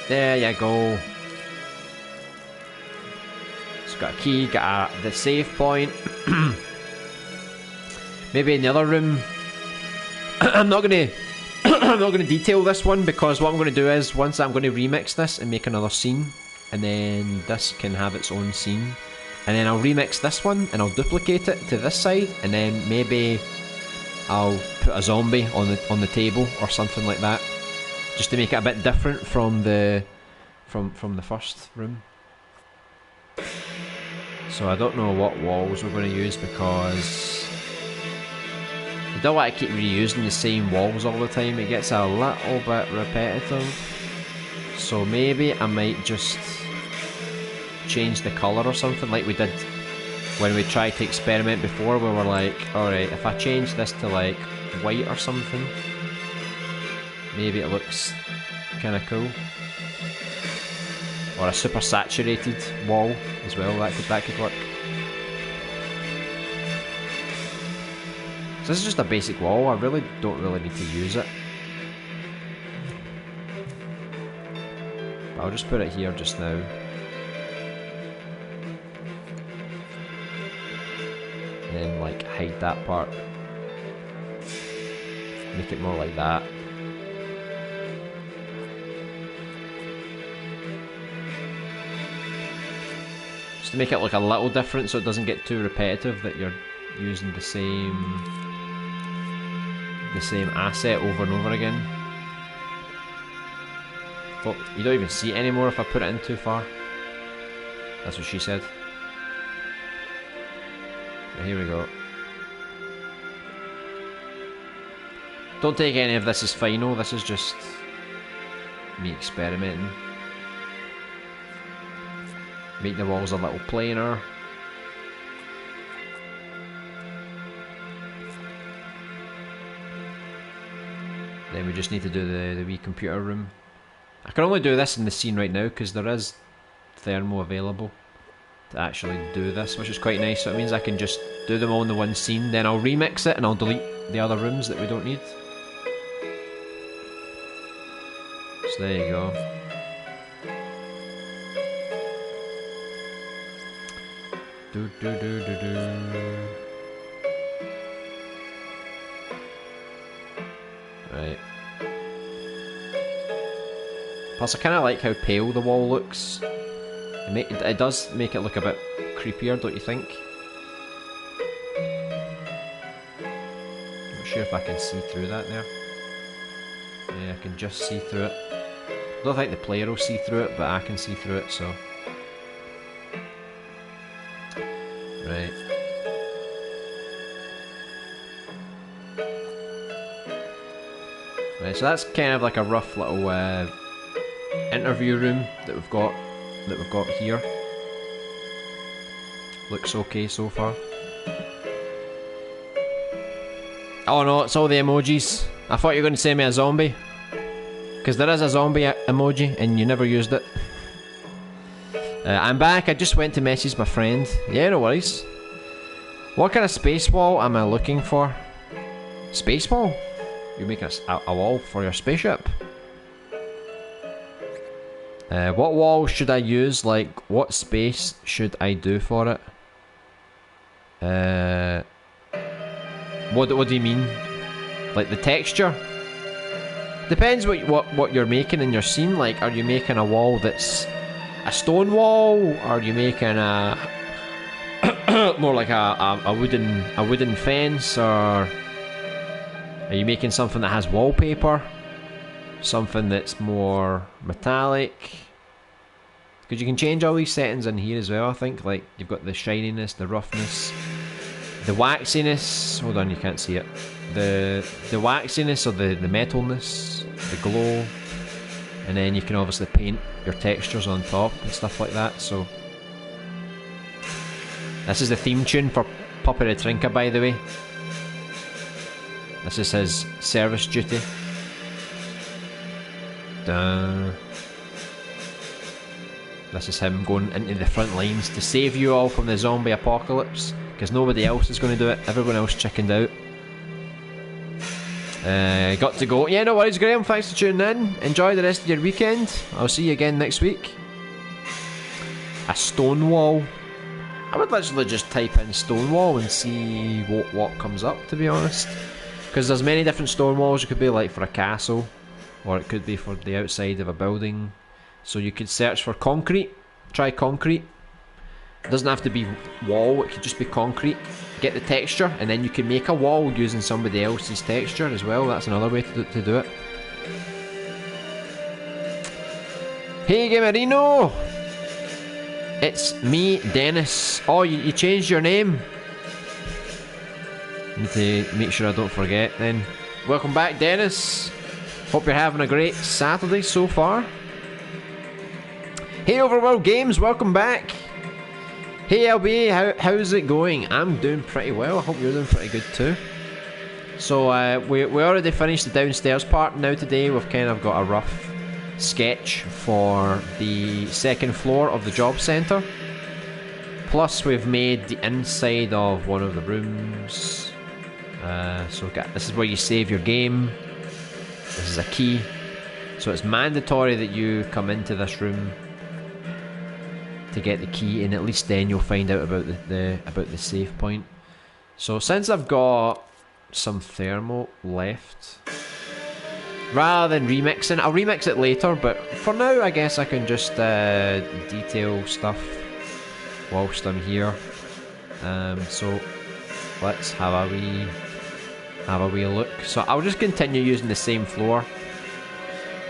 There you go. It's got a key, got the save point. Maybe in the other room. I'm not gonna detail this one because what I'm gonna do is once I'm gonna remix this and make another scene, and then this can have its own scene, and then I'll remix this one and I'll duplicate it to this side, and then maybe I'll put a zombie on the table or something like that, just to make it a bit different from the first room. So I don't know what walls we're going to use because I don't want to keep reusing the same walls all the time. It gets a little bit repetitive. So maybe I might just change the colour or something like we did when we tried to experiment before. We were like, alright, if I change this to like white or something, maybe it looks kind of cool. Or a super saturated wall as well, that could work. So this is just a basic wall, I don't really need to use it. But I'll just put it here just now. And then like hide that part. Make it more like that. To make it look a little different so it doesn't get too repetitive that you're using the same asset over and over again. But you don't even see it anymore if I put it in too far. That's what she said. But here we go. Don't take any of this as final, this is just me experimenting. Make the walls a little plainer. Then we just need to do the wee computer room. I can only do this in the scene right now because there is thermo available. to actually do this, which is quite nice. So it means I can just do them all in the one scene, then I'll remix it and I'll delete the other rooms that we don't need. So there you go. Right. Plus I kind of like how pale the wall looks. It does make it look a bit creepier, don't you think? Not sure if I can see through that there. Yeah, I can just see through it. I don't think the player will see through it, but I can see through it, so... Right. Right, so that's kind of like a rough little interview room that we've got here. Looks okay so far. Oh no, it's all the emojis. I thought you were going to send me a zombie. Because there is a zombie emoji and you never used it. I'm back, I just went to message my friend. Yeah, no worries. What kind of space wall am I looking for? Space wall? You're making a wall for your spaceship? What wall should I use? Like, what space should I do for it? What do you mean? Like the texture? Depends what you're making in your scene. Like, are you making a wall that's a stone wall? Are you making a more like a wooden fence? Or are you making something that has wallpaper? Something that's more metallic? Because you can change all these settings in here as well, I think. Like, you've got the shininess, the roughness, the waxiness. Hold on, you can't see it. The waxiness or the metalness, the glow. And then you can obviously paint your textures on top and stuff like that, so... This is the theme tune for Puppy the Trinker, by the way. This is his service duty. This is him going into the front lines to save you all from the zombie apocalypse, because nobody else is going to do it. Everyone else chickened out. Got to go. Yeah, no worries, Graham. Thanks for tuning in. Enjoy the rest of your weekend. I'll see you again next week. A stone wall. I would literally just type in stone wall and see what comes up, to be honest. Because there's many different stone walls. It could be like for a castle, or it could be for the outside of a building. So you could search for concrete. Try concrete. It doesn't have to be wall, it could just be concrete. Get the texture, and then you can make a wall using somebody else's texture as well. That's another way to do it. Hey Gamerino! It's me, Dennis. Oh, you changed your name? Need to make sure I don't forget then. Welcome back, Dennis. Hope you're having a great Saturday so far. Hey Overworld Games, welcome back. Hey LB, how's it going? I'm doing pretty well. I hope you're doing pretty good too. So we already finished the downstairs part now today. We've kind of got a rough sketch for the second floor of the job centre. Plus we've made the inside of one of the rooms. This is where you save your game. This is a key. So it's mandatory that you come into this room to get the key, and at least then you'll find out about the save point. So since I've got some thermal left, rather than remixing, I'll remix it later, but for now I guess I can just detail stuff whilst I'm here. So let's have a wee look. So I'll just continue using the same floor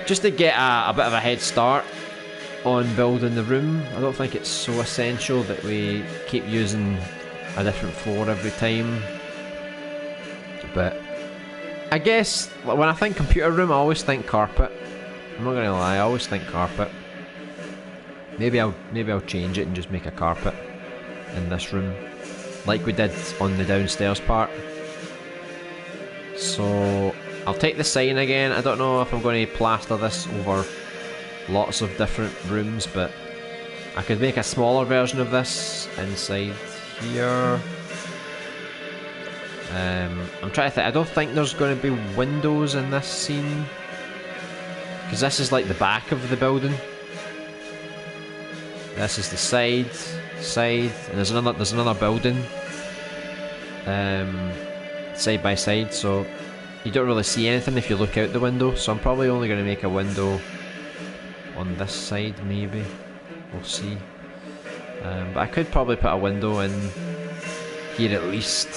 just to get a bit of a head start on building the room. I don't think it's so essential that we keep using a different floor every time, but I guess when I think computer room I always think carpet. I'm not gonna lie, I always think carpet. Maybe I'll change it and just make a carpet in this room like we did on the downstairs part. So I'll take the sign again. I don't know if I'm going to plaster this over lots of different rooms, but I could make a smaller version of this inside here. I'm trying to think. I don't think there's going to be windows in this scene, because this is like the back of the building. This is the side, and there's another building, side by side. So you don't really see anything if you look out the window. So I'm probably only going to make a window on this side, maybe. We'll see. But I could probably put a window in here at least.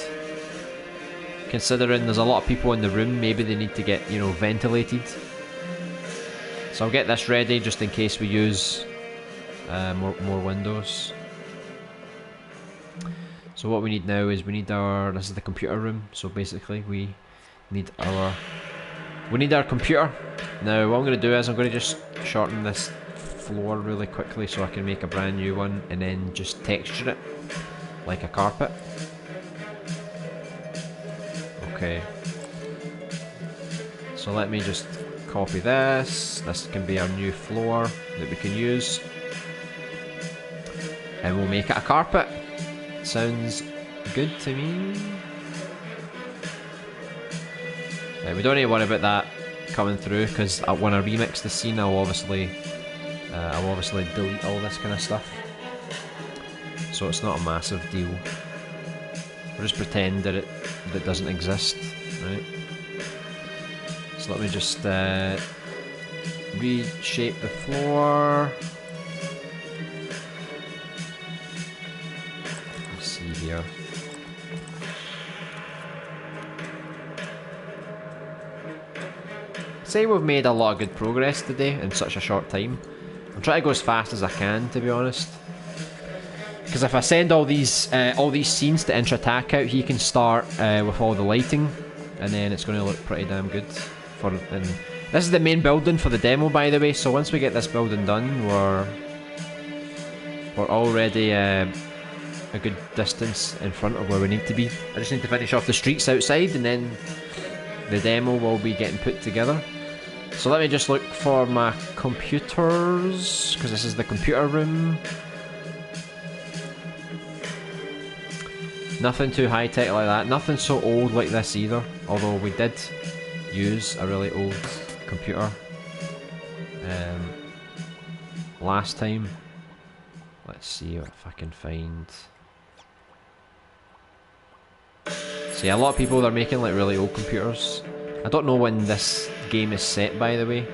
Considering there's a lot of people in the room, maybe they need to get, you know, ventilated. So I'll get this ready just in case we use more windows. So what we need now is this is the computer room. So basically we need our computer. Now what I'm going to do is I'm going to just shorten this floor really quickly so I can make a brand new one and then just texture it like a carpet. Okay, so let me just copy this. This can be our new floor that we can use, and we'll make it a carpet. Sounds good to me. Right, we don't need to worry about that coming through, because when I remix the scene I'll obviously delete all this kind of stuff, so it's not a massive deal. We'll just pretend that it doesn't exist, right? So let me just reshape the floor. Let's see here. Say we've made a lot of good progress today in such a short time. I'm trying to go as fast as I can, to be honest. Because if I send all these scenes to Intra-Attack out, he can start with all the lighting, and then it's going to look pretty damn good. And this is the main building for the demo, by the way. So once we get this building done, we're already a good distance in front of where we need to be. I just need to finish off the streets outside, and then the demo will be getting put together. So let me just look for my computers, because this is the computer room. Nothing too high-tech like that. Nothing so old like this either. Although we did use a really old computer last time. Let's see if I can find... See, a lot of people are making like really old computers. I don't know when this game is set, by the way.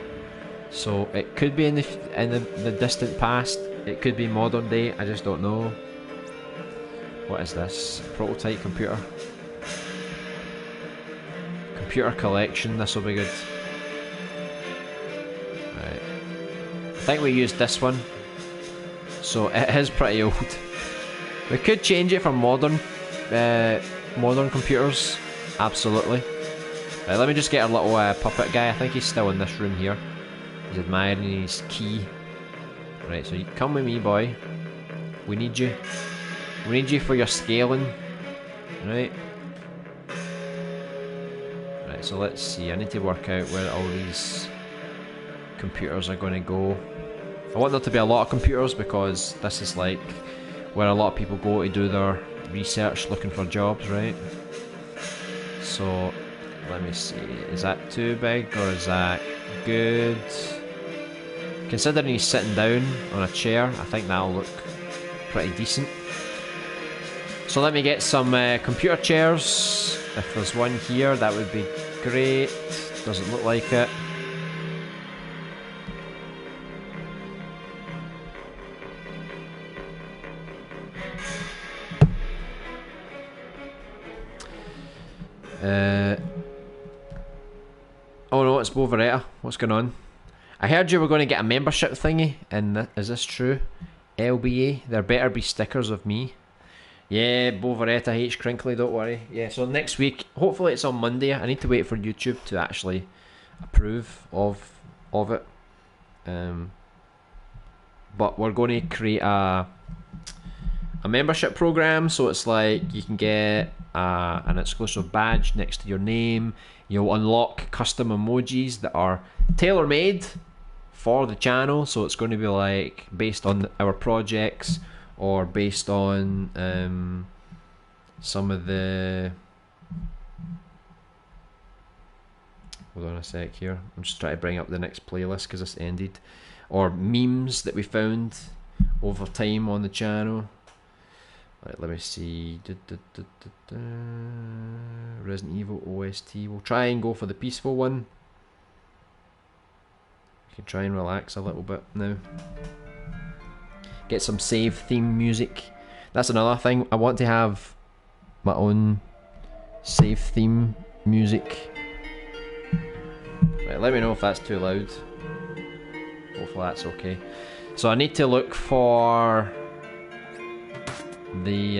So it could be in the distant past. It could be modern day. I just don't know. What is this? Prototype computer. Computer collection. This will be good. Right. I think we used this one. So it is pretty old. We could change it for modern computers. Absolutely. Right, let me just get a little puppet guy. I think he's still in this room here. He's admiring his key. Right, so you come with me, boy. We need you. We need you for your scaling. Right. Right, so let's see. I need to work out where all these computers are going to go. I want there to be a lot of computers, because this is like where a lot of people go to do their research looking for jobs, right? So let me see. Is that too big, or is that good? Considering he's sitting down on a chair, I think that'll look pretty decent. So let me get some computer chairs. If there's one here, that would be great. Doesn't look like it. Oh no, it's Boveretta. What's going on? I heard you were going to get a membership thingy, and is this true? LBA, there better be stickers of me. Yeah, Boveretta H Crinkly, don't worry. Yeah, so next week, hopefully it's on Monday. I need to wait for YouTube to actually approve of it. But we're going to create a membership program, so it's like you can get an exclusive badge next to your name. You'll unlock custom emojis that are tailor-made for the channel, so it's going to be like based on our projects or based on some of the... Hold on a sec here. I'm just trying to bring up the next playlist because this ended. Or memes that we found over time on the channel. Right, let me see. Resident Evil OST. We'll try and go for the peaceful one. We can try and relax a little bit now. Get some save theme music. That's another thing. I want to have my own save theme music. Right, let me know if that's too loud. Hopefully that's okay. So I need to look for the...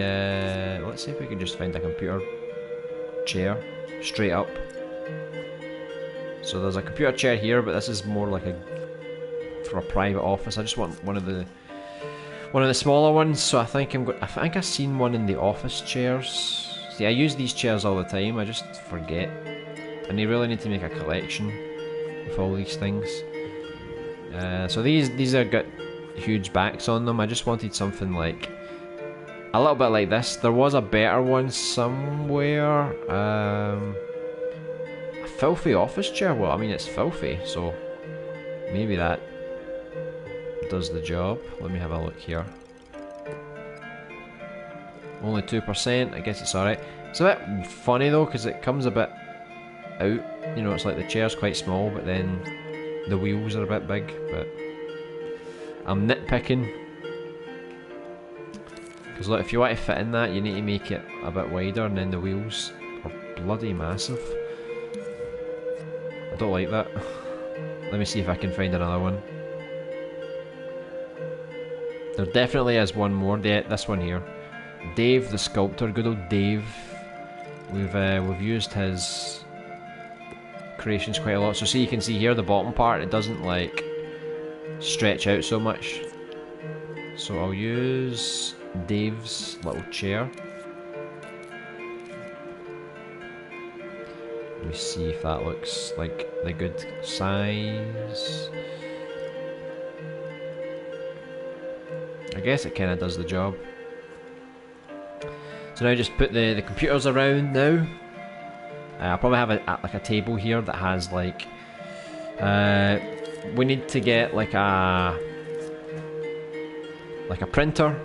let's see if we can just find a computer chair straight up. So there's a computer chair here, but this is more like for a private office. I just want one of the smaller ones. So I think I think I've seen one in the office chairs. See, I use these chairs all the time. I just forget, and you really need to make a collection with all these things. So these are got huge backs on them. I just wanted something like a little bit like this. There was a better one somewhere. A filthy office chair. Well, I mean, it's filthy, so maybe that does the job. Let me have a look here. Only 2%. I guess it's alright. It's a bit funny though, because it comes a bit out. You know, it's like the chair's quite small, but then the wheels are a bit big. But I'm nitpicking. Because look, if you want to fit in that, you need to make it a bit wider, and then the wheels are bloody massive. I don't like that. Let me see if I can find another one. There definitely is one more. This one here. Dave the sculptor, good old Dave. We've used his creations quite a lot. So see, you can see here the bottom part, it doesn't like stretch out so much. So I'll use Dave's little chair. Let me see if that looks like the good size. I guess it kind of does the job. So now just put the computers around now. I'll probably have like a table here that has like... we need to get like a printer.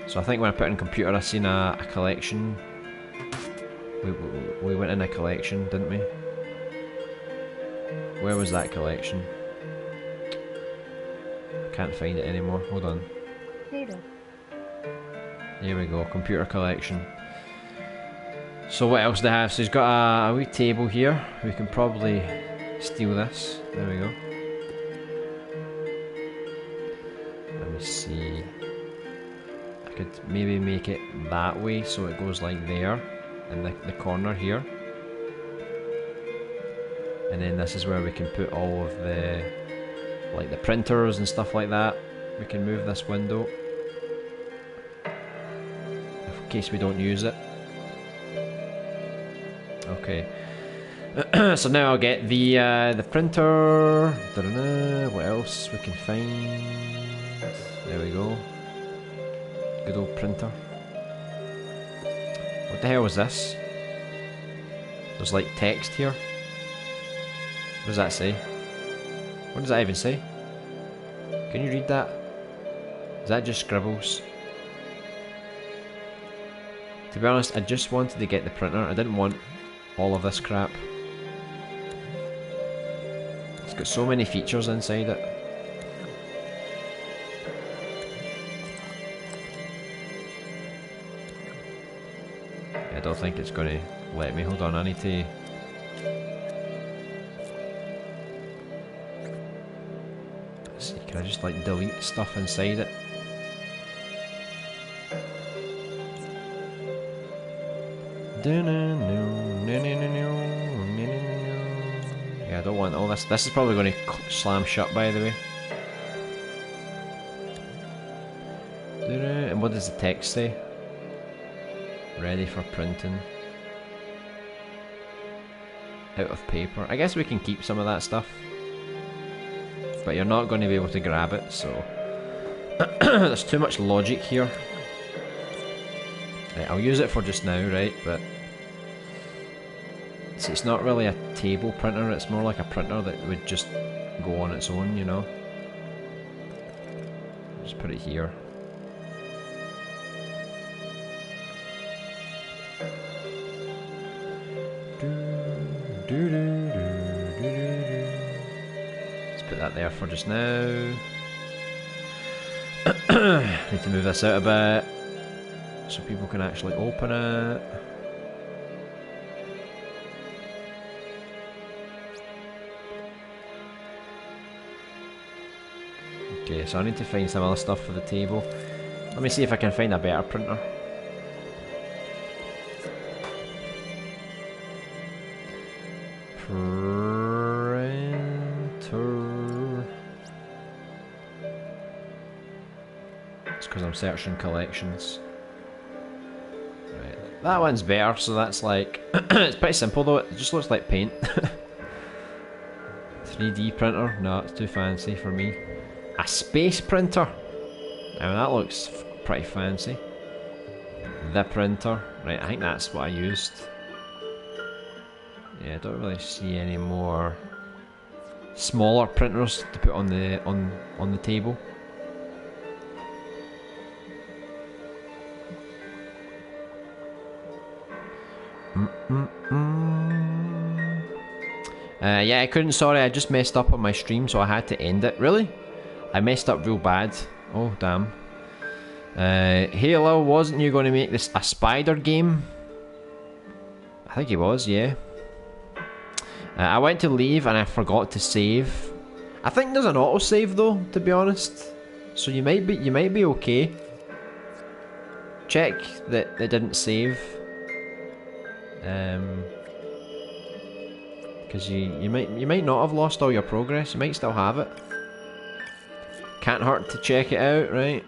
So I think when I put in computer, I seen a collection. We went in a collection, didn't we? Where was that collection? I can't find it anymore. Hold on. Data. Here we go, computer collection. So what else do I have? So he's got a wee table here. We can probably steal this. There we go. Let me see. I could maybe make it that way so it goes like there in the corner here. And then this is where we can put all of the like the printers and stuff like that. We can move this window in case we don't use it. Okay. So now I'll get the printer. What else we can find? There we go. Good old printer. What the hell was this? There's like text here. What does that say? What does that even say? Can you read that? Is that just scribbles? To be honest, I just wanted to get the printer. I didn't want all of this crap. It's got so many features inside it. I don't think it's going to let me. Hold on, I need to... Let's see, can I just like delete stuff inside it? Yeah, I don't want all this. This is probably going to slam shut, by the way. And what does the text say? Ready for printing. out of paper. I guess we can keep some of that stuff, but you're not going to be able to grab it, so there's too much logic here. Right, I'll use it for just now, right, but see, it's not really a table printer, it's more like a printer that would just go on its own, you know. Just put it here. Let's put that there for just now. Need to move this out a bit so people can actually open it. Okay, so I need to find some other stuff for the table. Let me see if I can find a better printer. Printer. It's because I'm searching collections. Right, that one's better, so that's like... it's pretty simple though, it just looks like paint. 3D printer? No, it's too fancy for me. A space printer? Now that looks pretty fancy. The printer. Right, I think that's what I used. Yeah, I don't really see any more smaller printers to put on the table. Yeah, I couldn't, sorry, I just messed up on my stream, so I had to end it. Really? I messed up real bad. Oh, damn. Halo, wasn't you going to make this a spider game? I think he was, yeah. I went to leave and I forgot to save. I think there's an autosave though, to be honest. So you might be okay. Check that they didn't save. Because you might not have lost all your progress. You might still have it. Can't hurt to check it out, right?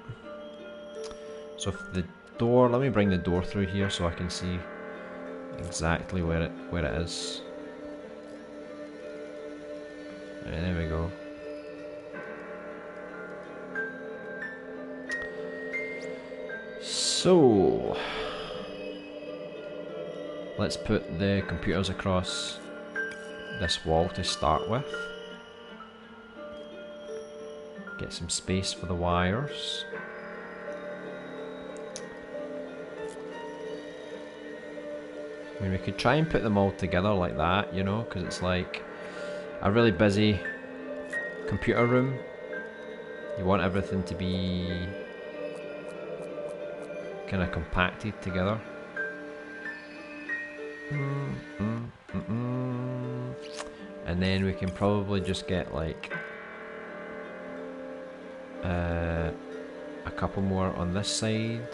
So if the door, let me bring the door through here so I can see exactly where it is. Right, there we go. So let's put the computers across this wall to start with. Get some space for the wires. I mean, we could try and put them all together like that, you know, because it's like a really busy computer room. You want everything to be kind of compacted together. And then we can probably just get like a couple more on this side.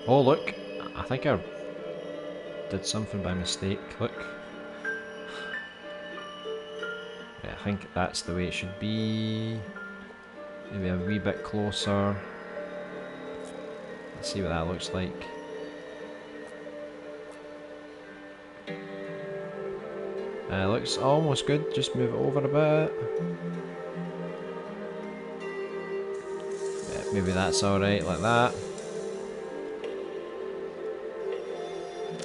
Oh look, I think I did something by mistake, look. Yeah, I think that's the way it should be. Maybe a wee bit closer. Let's see what that looks like. Looks almost good, just move it over a bit. Yeah, maybe that's alright, like that.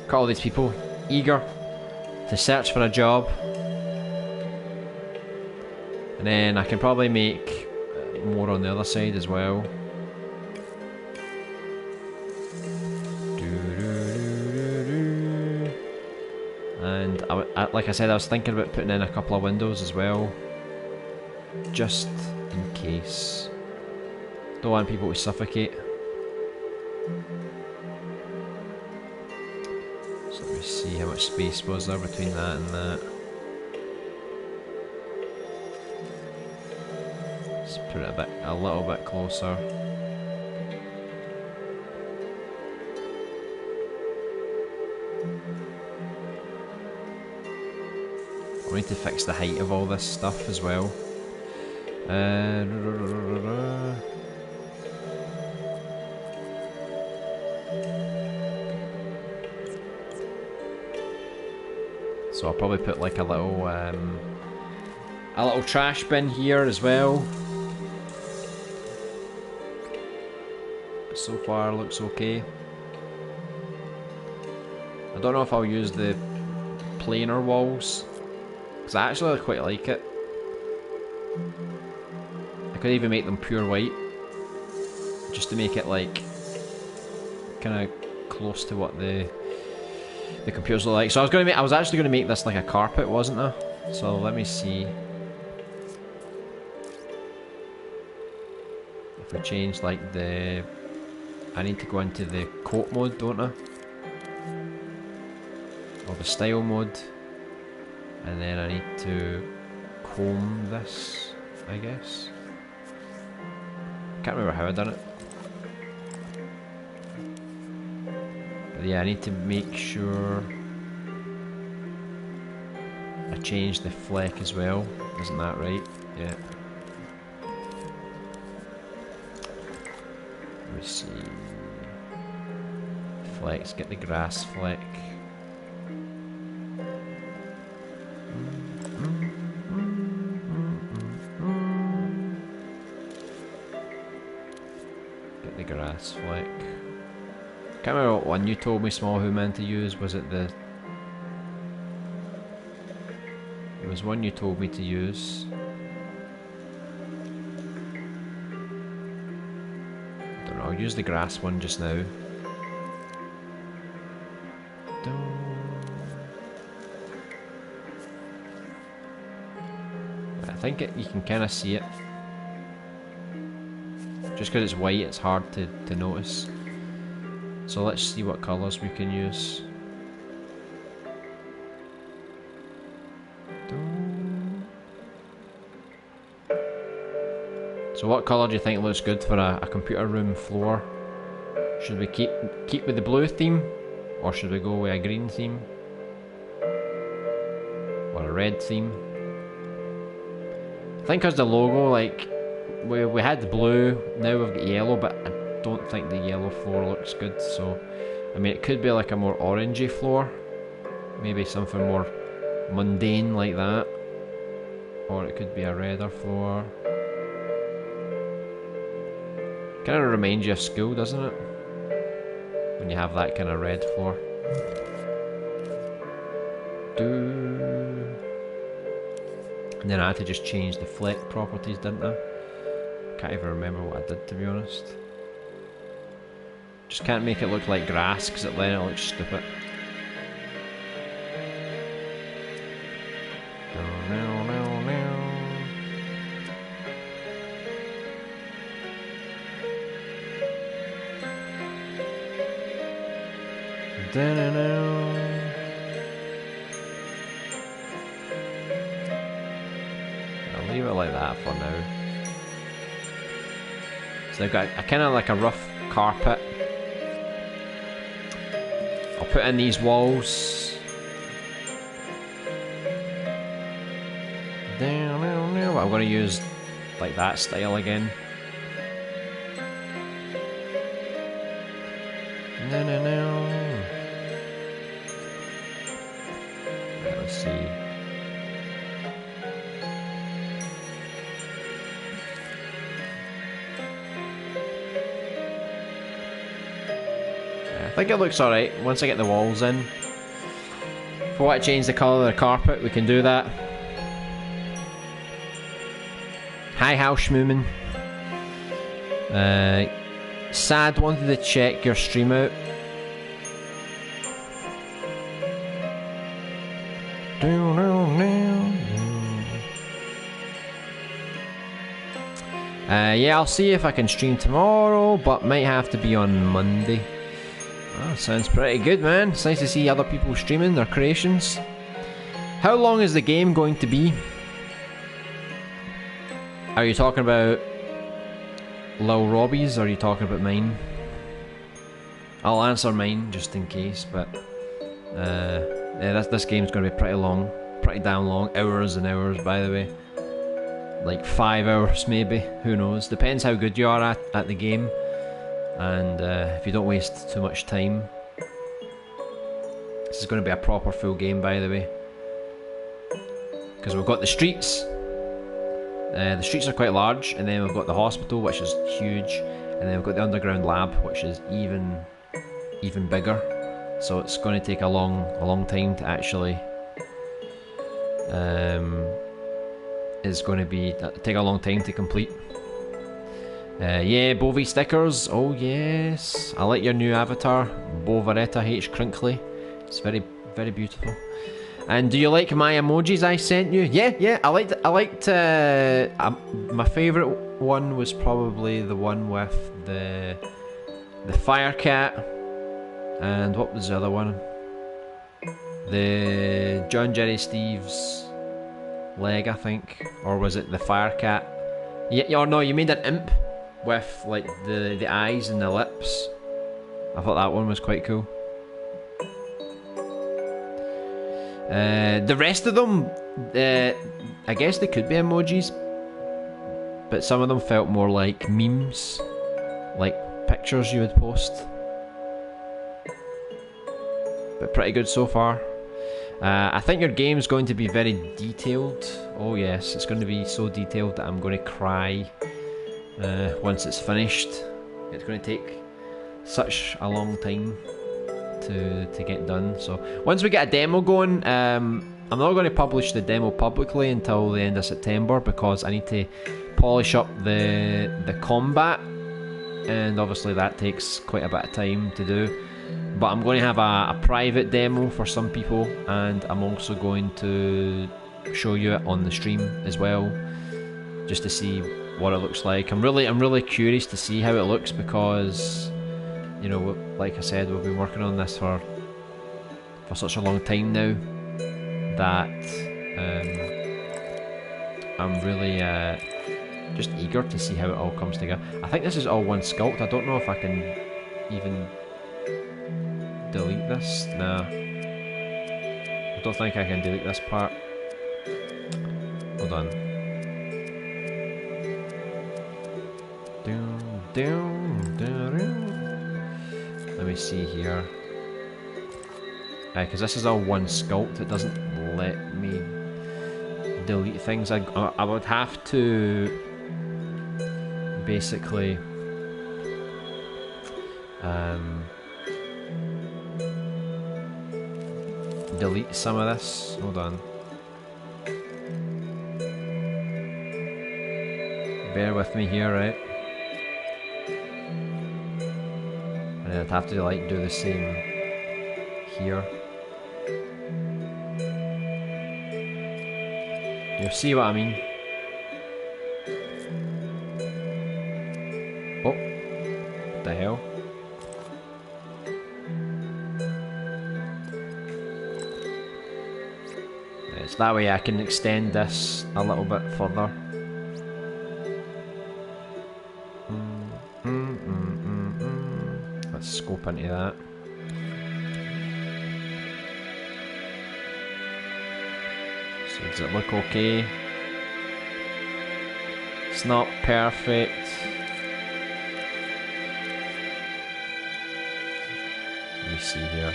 Got all these people eager to search for a job. And then I can probably make more on the other side as well. And like I said, I was thinking about putting in a couple of windows as well, just in case. Don't want people to suffocate. So let me see how much space was there between that and that. Let's put it a little bit closer. We need to fix the height of all this stuff as well. So I'll probably put like a little trash bin here as well. But so far looks okay. I don't know if I'll use the planar walls, because I actually quite like it. I could even make them pure white, just to make it like kind of close to what the computers look like. So I was actually gonna make this like a carpet, wasn't I? So let me see if we change like the. I need to go into the coat mode, don't I? Or the style mode, and then I need to comb this, I guess. Can't remember how I done it. But yeah, I need to make sure I change the fleck as well. Isn't that right? Yeah. Let me see. Flecks, get the grass fleck. Grass fleck. Can't remember what one you told me, Small, who meant to use. Was it the? It was one you told me to use. I don't know. I'll use the grass one just now. I think you can kind of see it. Just because it's white, it's hard to notice. So let's see what colours we can use. So what colour do you think looks good for a computer room floor? Should we keep with the blue theme? Or should we go with a green theme? Or a red theme? I think as the logo, like, we had the blue, now we've got yellow, but I don't think the yellow floor looks good, so I mean it could be like a more orangey floor, maybe something more mundane like that, or it could be a redder floor. Kind of reminds you of school, doesn't it? When you have that kind of red floor. And then I had to just change the fleck properties, didn't I? Can't even remember what I did, to be honest. Just can't make it look like grass, because then it looks stupid. I'll leave it like that for now. So I've got a kind of like a rough carpet. I'll put in these walls. I'm going to use like that style again. Let's see. I think it looks alright once I get the walls in. If we want to change the colour of the carpet, we can do that. Hi Houseschmoomin. Sad wanted to check your stream out. Yeah, I'll see if I can stream tomorrow, but might have to be on Monday. Oh, sounds pretty good, man. It's nice to see other people streaming their creations. How long is the game going to be? Are you talking about Lil Robbie's, or are you talking about mine? I'll answer mine just in case, but yeah, this game's going to be pretty long, pretty damn long, hours and hours, by the way. Like 5 hours maybe, who knows? Depends how good you are at the game. and if you don't waste too much time, this is going to be a proper full game, by the way, because we've got the streets. The streets are quite large, and then we've got the hospital, which is huge, and then we've got the underground lab, which is even bigger. So it's going to take a long time to actually. Is going to take a long time to complete. Yeah, Bovie stickers. Oh yes, I like your new avatar, Bovaretta H Crinkly. It's very beautiful. And do you like my emojis I sent you? Yeah. I liked. My favourite one was probably the one with the fire cat. And what was the other one? The John Jerry Steve's leg, I think, or was it the fire cat? Yeah, or no, you made an imp with like the eyes and the lips. I thought that one was quite cool. The rest of them, I guess they could be emojis, but some of them felt more like memes, like pictures you would post. But pretty good so far. I think your game's going to be very detailed. Oh yes, it's going to be so detailed that I'm going to cry once it's finished. It's going to take such a long time to get done. So once we get a demo going, I'm not going to publish the demo publicly until the end of September, because I need to polish up the combat, and obviously that takes quite a bit of time to do. But I'm going to have a private demo for some people, and I'm also going to show you it on the stream as well, just to see what it looks like. I'm really curious to see how it looks, because, you know, like I said, we've been working on this for such a long time now that I'm really just eager to see how it all comes together. I think this is all one sculpt. I don't know if I can even delete this. Nah, I don't think I can delete this part. Hold on. Let me see here. Because this is all one sculpt, it doesn't let me delete things. I would have to basically delete some of this. Hold on. Bear with me here, right? And I'd have to like do the same here. You'll see what I mean. Oh, what the hell? So that way I can extend this a little bit further. Let's scope into that. So does it look okay? It's not perfect. Let me see here.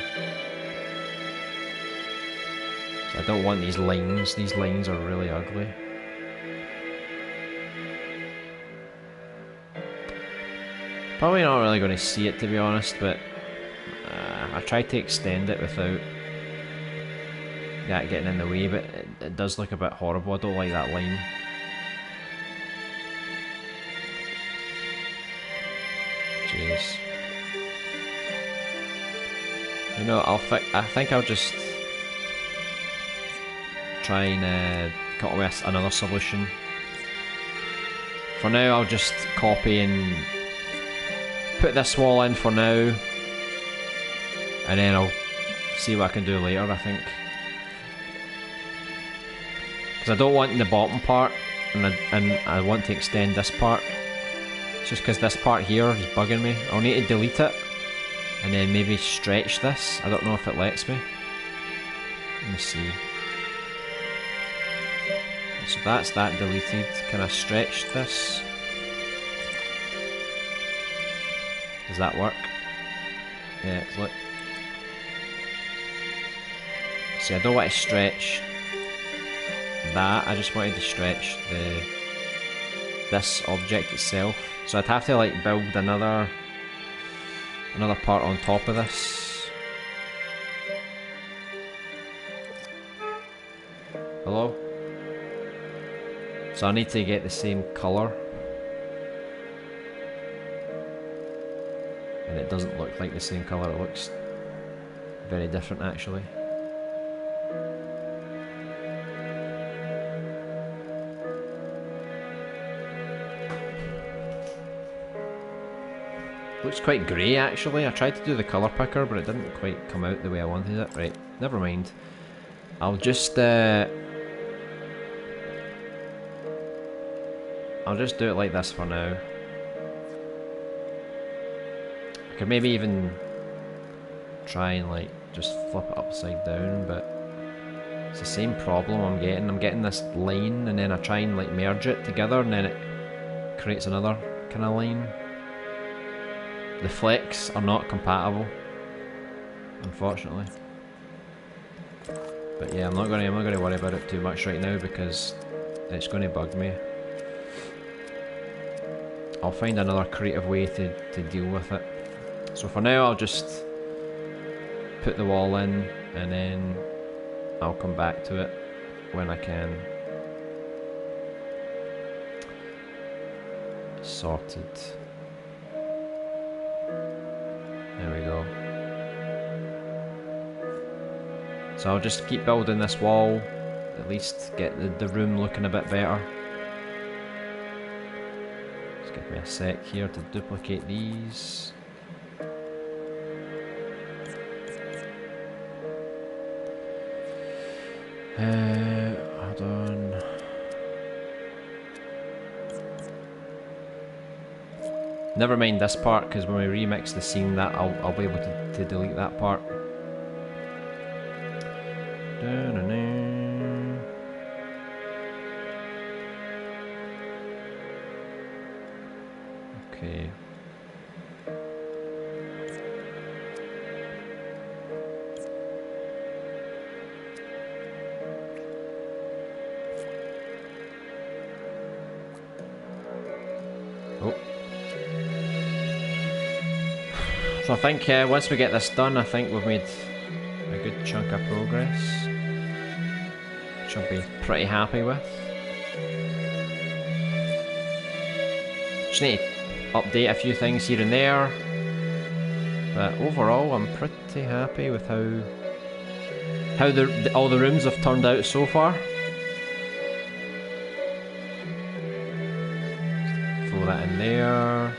I don't want these lines. These lines are really ugly. Probably not really going to see it, to be honest, but I tried to extend it without that getting in the way, but it does look a bit horrible. I don't like that line. Jeez. You know, I think I'll just try and come up with another solution. For now, I'll just copy and put this wall in for now, and then I'll see what I can do later, I think. Because I don't want the bottom part, and I want to extend this part. It's just because this part here is bugging me. I'll need to delete it, and then maybe stretch this. I don't know if it lets me. Let me see. So that's that deleted. Can I stretch this? Does that work? Yeah, it's lit. See, I don't want to stretch that, I just wanted to stretch this object itself. So I'd have to like build another part on top of this. Hello? So I need to get the same colour. And it doesn't look like the same colour, it looks very different actually. Looks quite grey actually. I tried to do the colour picker but it didn't quite come out the way I wanted it. Right, never mind. I'll just do it like this for now. I could maybe even try and like just flip it upside down, but it's the same problem I'm getting. I'm getting this line and then I try and like merge it together and then it creates another kind of line. The flex are not compatible, unfortunately. But yeah, I'm not gonna worry about it too much right now because it's gonna bug me. I'll find another creative way to deal with it. So for now I'll just put the wall in and then I'll come back to it when I can. Sorted. There we go. So I'll just keep building this wall, at least get the room looking a bit better. Just give me a sec here to duplicate these. Hold on. Never mind this part, because when we remix the scene, that I'll be able to delete that part. Okay. Oh. So I think once we get this done, I think we've made a good chunk of progress, which I'll be pretty happy with. Just need to update a few things here and there, but overall I'm pretty happy with how all the rooms have turned out so far. Throw that in there.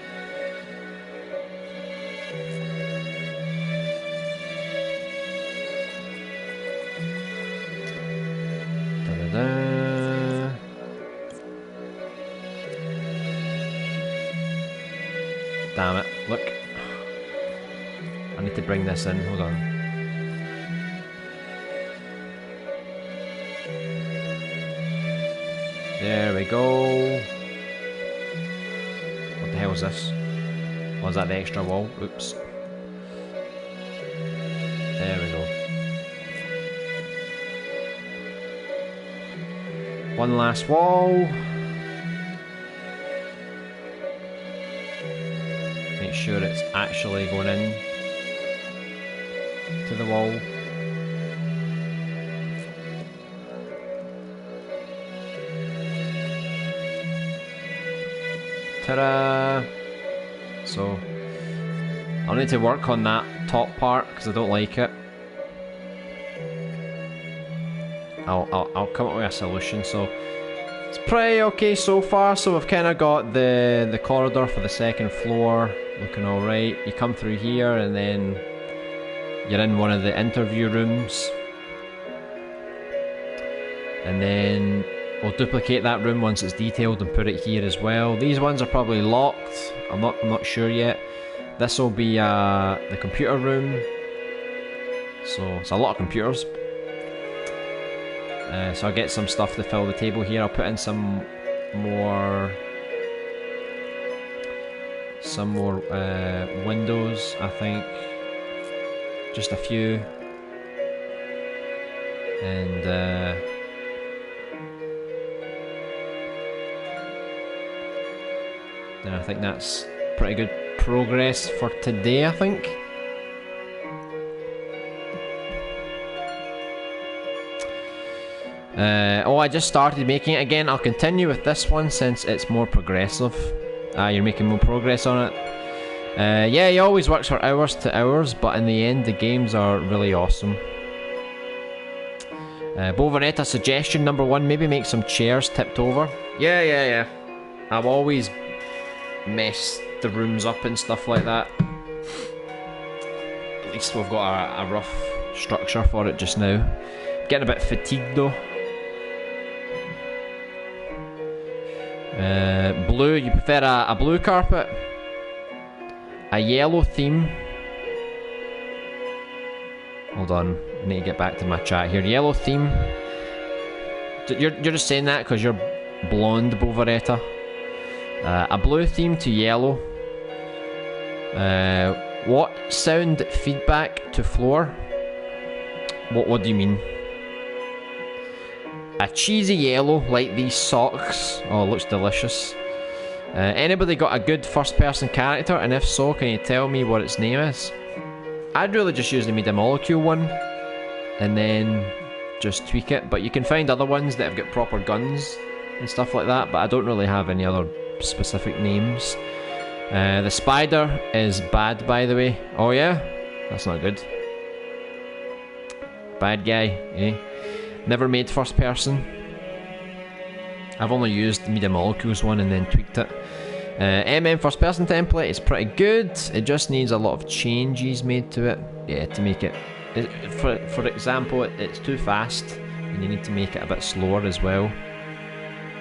Damn it, look. I need to bring this in, hold on. There we go. What the hell is this? Oh, is that the extra wall? Oops. There we go. One last wall. Make sure it's actually going in to the wall. Ta-da! So I'll need to work on that top part because I don't like it. I'll come up with a solution. So it's pretty okay so far. So we've kind of got the corridor for the second floor looking alright. You come through here and then you're in one of the interview rooms, and then we'll duplicate that room once it's detailed and put it here as well. These ones are probably locked. I'm not sure yet. This will be the computer room. So it's a lot of computers. So I'll get some stuff to fill the table here. I'll put in some more Some more windows, I think. Just a few. And then I think that's pretty good progress for today, I think. Oh, I just started making it again. I'll continue with this one since it's more progressive. You're making more progress on it. Yeah, he always works for hours to hours, but in the end the games are really awesome. Bovaretta suggestion number 1, maybe make some chairs tipped over. Yeah. I've always messed the rooms up and stuff like that. At least we've got a rough structure for it just now. Getting a bit fatigued though. Blue, you prefer a blue carpet? A yellow theme? Hold on, I need to get back to my chat here. Yellow theme? You're just saying that because you're blonde, Bovaretta. A blue theme to yellow. What sound feedback to floor? What do you mean? A cheesy yellow like these socks. Oh, it looks delicious. Anybody got a good first person character, and if so, can you tell me what its name is? I'd really just use the Media Molecule one and then just tweak it, but you can find other ones that have got proper guns and stuff like that, but I don't really have any other specific names. The spider is bad, by the way. Oh yeah? That's not good. Bad guy, eh? Never made first person. I've only used the Media Molecules one and then tweaked it. MM first person template is pretty good. It just needs a lot of changes made to it. Yeah, to make it... For example, it's too fast and you need to make it a bit slower as well.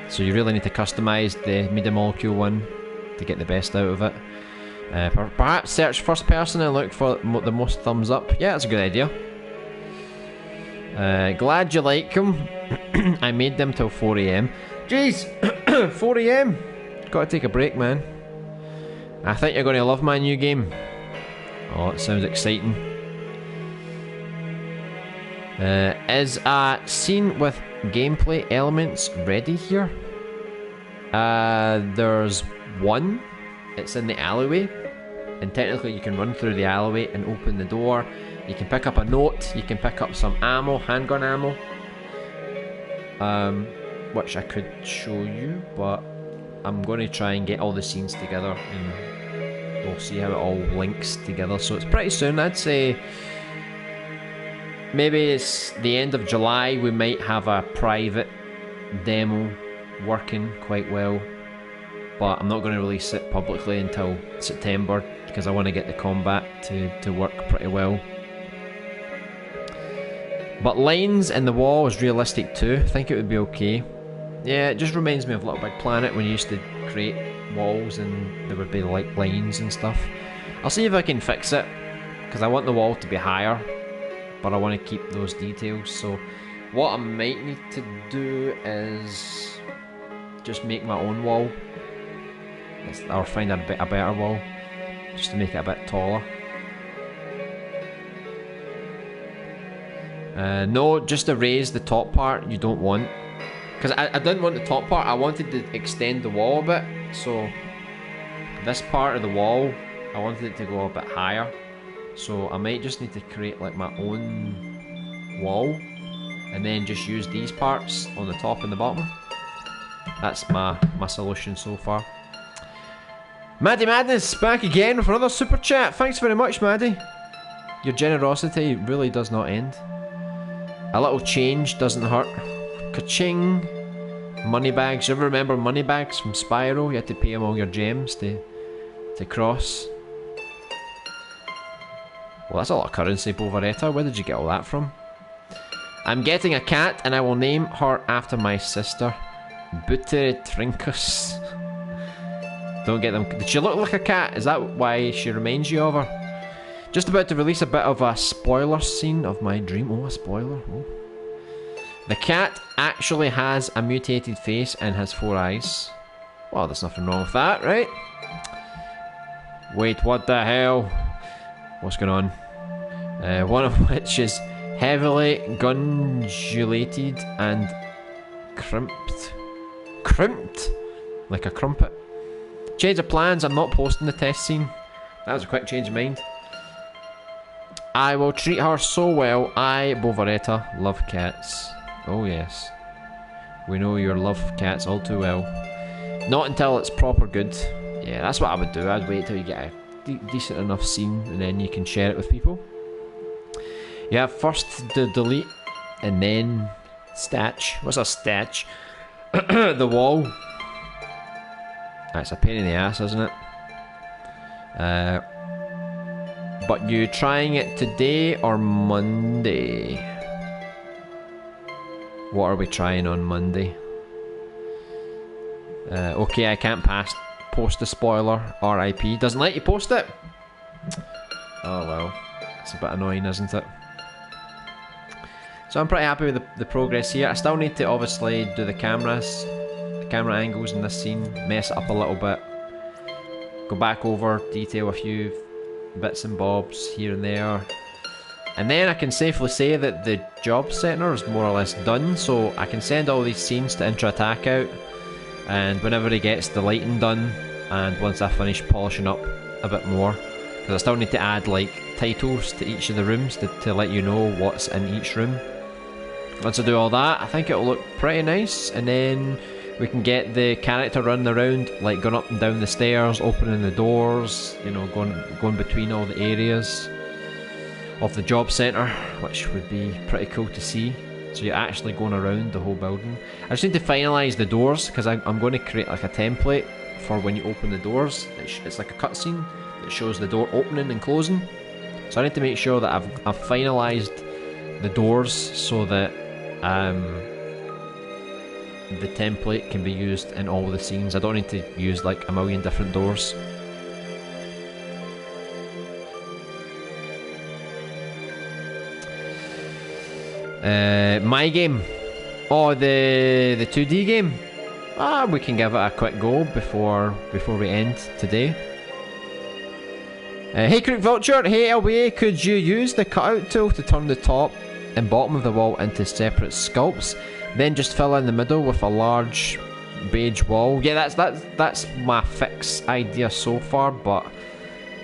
So you really need to customise the Media Molecule one to get the best out of it. Perhaps search first person and look for the most thumbs up. Yeah, that's a good idea. Glad you like them. I made them till 4 AM. Jeez, 4 AM. Gotta take a break, man. I think you're gonna love my new game. Oh, it sounds exciting. Is a scene with gameplay elements ready here? There's one. It's in the alleyway, and technically you can run through the alleyway and open the door. You can pick up a note, you can pick up some ammo, handgun ammo, which I could show you, but I'm going to try and get all the scenes together and we'll see how it all links together. So it's pretty soon, I'd say maybe it's the end of July. We might have a private demo working quite well, but I'm not going to release it publicly until September because I want to get the combat to work pretty well. But lines in the wall is realistic too. I think it would be okay. Yeah, it just reminds me of Little Big Planet when you used to create walls and there would be like lines and stuff. I'll see if I can fix it because I want the wall to be higher, but I want to keep those details. So what I might need to do is just make my own wall, or find a better wall just to make it a bit taller. No, just erase the top part you don't want. Because I didn't want the top part, I wanted to extend the wall a bit. So this part of the wall, I wanted it to go a bit higher. So I might just need to create like my own wall and then just use these parts on the top and the bottom. That's my solution so far. Maddie Madness back again for another super chat. Thanks very much, Maddie. Your generosity really does not end. A little change doesn't hurt. Ka-ching. Moneybags. You ever remember Moneybags from Spyro? You had to pay them all your gems to cross. Well, that's a lot of currency, Bovaretta. Where did you get all that from? I'm getting a cat and I will name her after my sister, Buteritrinkus. Don't get them. Did she look like a cat? Is that why she reminds you of her? Just about to release a bit of a spoiler scene of my dream. Oh, a spoiler. Oh. The cat actually has a mutated face and has 4 eyes. Well, there's nothing wrong with that, right? Wait, what the hell? What's going on? One of which is heavily gundulated and crimped. Crimped? Like a crumpet. Change of plans, I'm not posting the test scene. That was a quick change of mind. I will treat her so well. I, Bovaretta, love cats. Oh yes. We know you love cats all too well. Not until it's proper good. Yeah, that's what I would do. I'd wait till you get a decent enough scene and then you can share it with people. You have first to delete and then statch. What's a statch? The wall. That's a pain in the ass, isn't it? But you trying it today or Monday? What are we trying on Monday? Okay, I can't post the spoiler. RIP. Doesn't let you post it? Oh well. It's a bit annoying, isn't it? So I'm pretty happy with the progress here. I still need to obviously do the camera angles in this scene, mess it up a little bit, go back over, detail a few bits and bobs here and there, and then I can safely say that the job center is more or less done, so I can send all these scenes to Intra Attack out, and whenever he gets the lighting done, and once I finish polishing up a bit more, because I still need to add like titles to each of the rooms to let you know what's in each room. Once I do all that, I think it'll look pretty nice, and then we can get the character running around, like going up and down the stairs, opening the doors, you know, going between all the areas of the job centre, which would be pretty cool to see. So you're actually going around the whole building. I just need to finalise the doors, because I'm going to create like a template for when you open the doors. It's like a cutscene that shows the door opening and closing. So I need to make sure that I've finalised the doors so that the template can be used in all the scenes. I don't need to use like a million different doors. My game. Oh, the 2D game. We can give it a quick go before we end today. Hey Crook Vulture, hey LBA, could you use the cutout tool to turn the top and bottom of the wall into separate sculpts, then just fill in the middle with a large beige wall? Yeah, that's my fix idea so far, but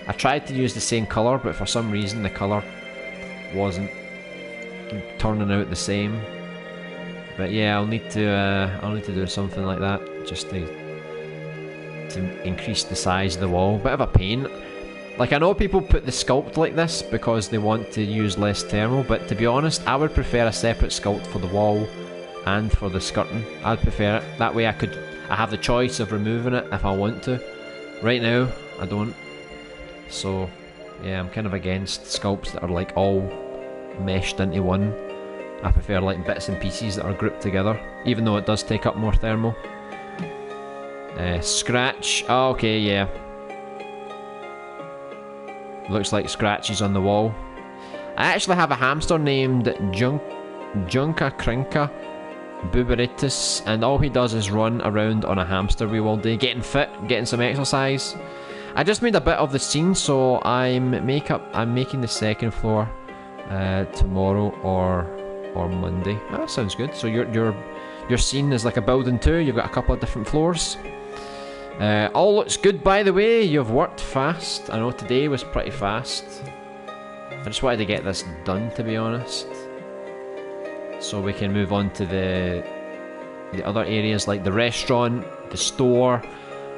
I tried to use the same colour, but for some reason the colour wasn't turning out the same. But yeah, I'll need to do something like that just to increase the size of the wall. Bit of a pain. Like, I know people put the sculpt like this because they want to use less thermal, but to be honest, I would prefer a separate sculpt for the wall and for the skirting. I'd prefer it. That way I have the choice of removing it if I want to. Right now, I don't. So, yeah, I'm kind of against sculpts that are like all meshed into one. I prefer like bits and pieces that are grouped together, even though it does take up more thermal. Scratch. Oh, okay, yeah. Looks like scratches on the wall. I actually have a hamster named Junka Krinka Buberitis, and all he does is run around on a hamster wheel all day, getting fit, getting some exercise. I just made a bit of the scene, so I'm making the second floor tomorrow or Monday. Oh, that sounds good. So your scene is like a building too. You've got a couple of different floors. All looks good, by the way. You've worked fast. I know today was pretty fast. I just wanted to get this done, to be honest, so we can move on to the other areas like the restaurant, the store,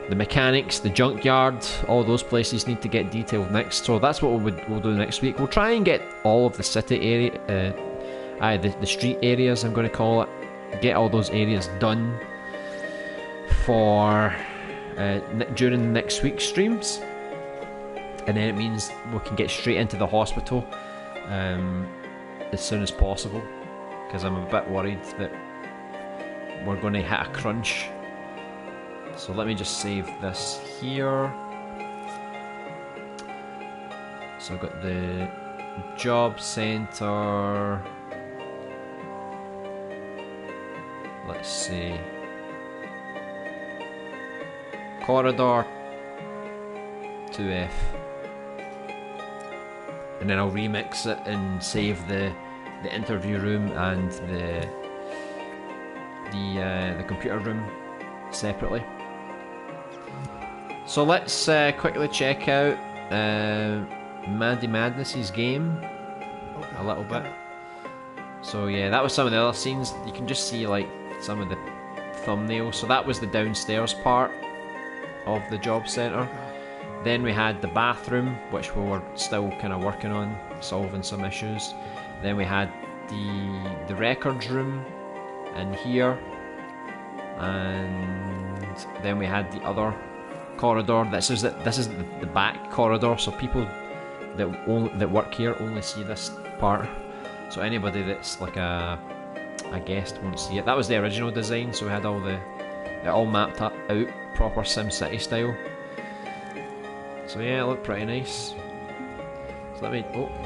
the mechanics, the junkyard. All those places need to get detailed next. So that's what we'll do next week. We'll try and get all of the city area, the street areas, I'm going to call it. Get all those areas done for during next week's streams, and then it means we can get straight into the hospital as soon as possible, because I'm a bit worried that we're going to hit a crunch. So let me just save this here. So I've got the job center. Let's see. Corridor 2F. And then I'll remix it and save the interview room and the computer room separately. So let's quickly check out Mandy Madness's game a little bit. So yeah, that was some of the other scenes. You can just see like some of the thumbnails. So that was the downstairs part of the job centre. Then we had the bathroom, which we were still kind of working on, solving some issues. Then we had the records room in here, and then we had the other corridor. This is the back corridor, so people that work here only see this part. So anybody that's like a guest won't see it. That was the original design, so we had it all mapped out proper SimCity style. So yeah, it looked pretty nice. So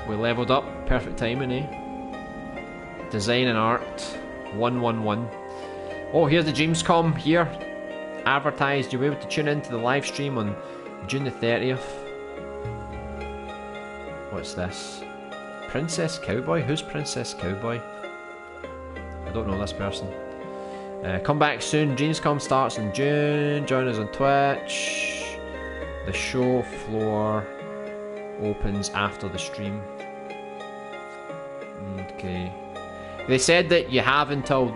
we leveled up, perfect timing, eh? Design and art, 111. Oh, here's the Dreamscom here. Advertised, you'll be able to tune into the live stream on June the 30th. What's this? Princess Cowboy? Who's Princess Cowboy? I don't know this person. Come back soon, Dreamscom starts in June. Join us on Twitch. The show floor opens after the stream. Okay. They said that you have until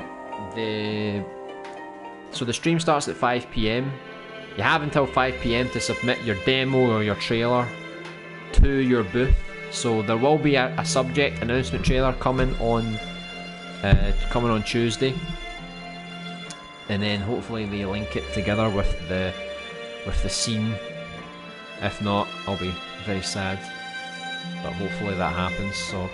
so the stream starts at 5 PM. You have until 5 PM to submit your demo or your trailer to your booth. So there will be a subject announcement trailer coming on Tuesday, and then hopefully they link it together with the scene. If not, I'll be very sad, but hopefully that happens. So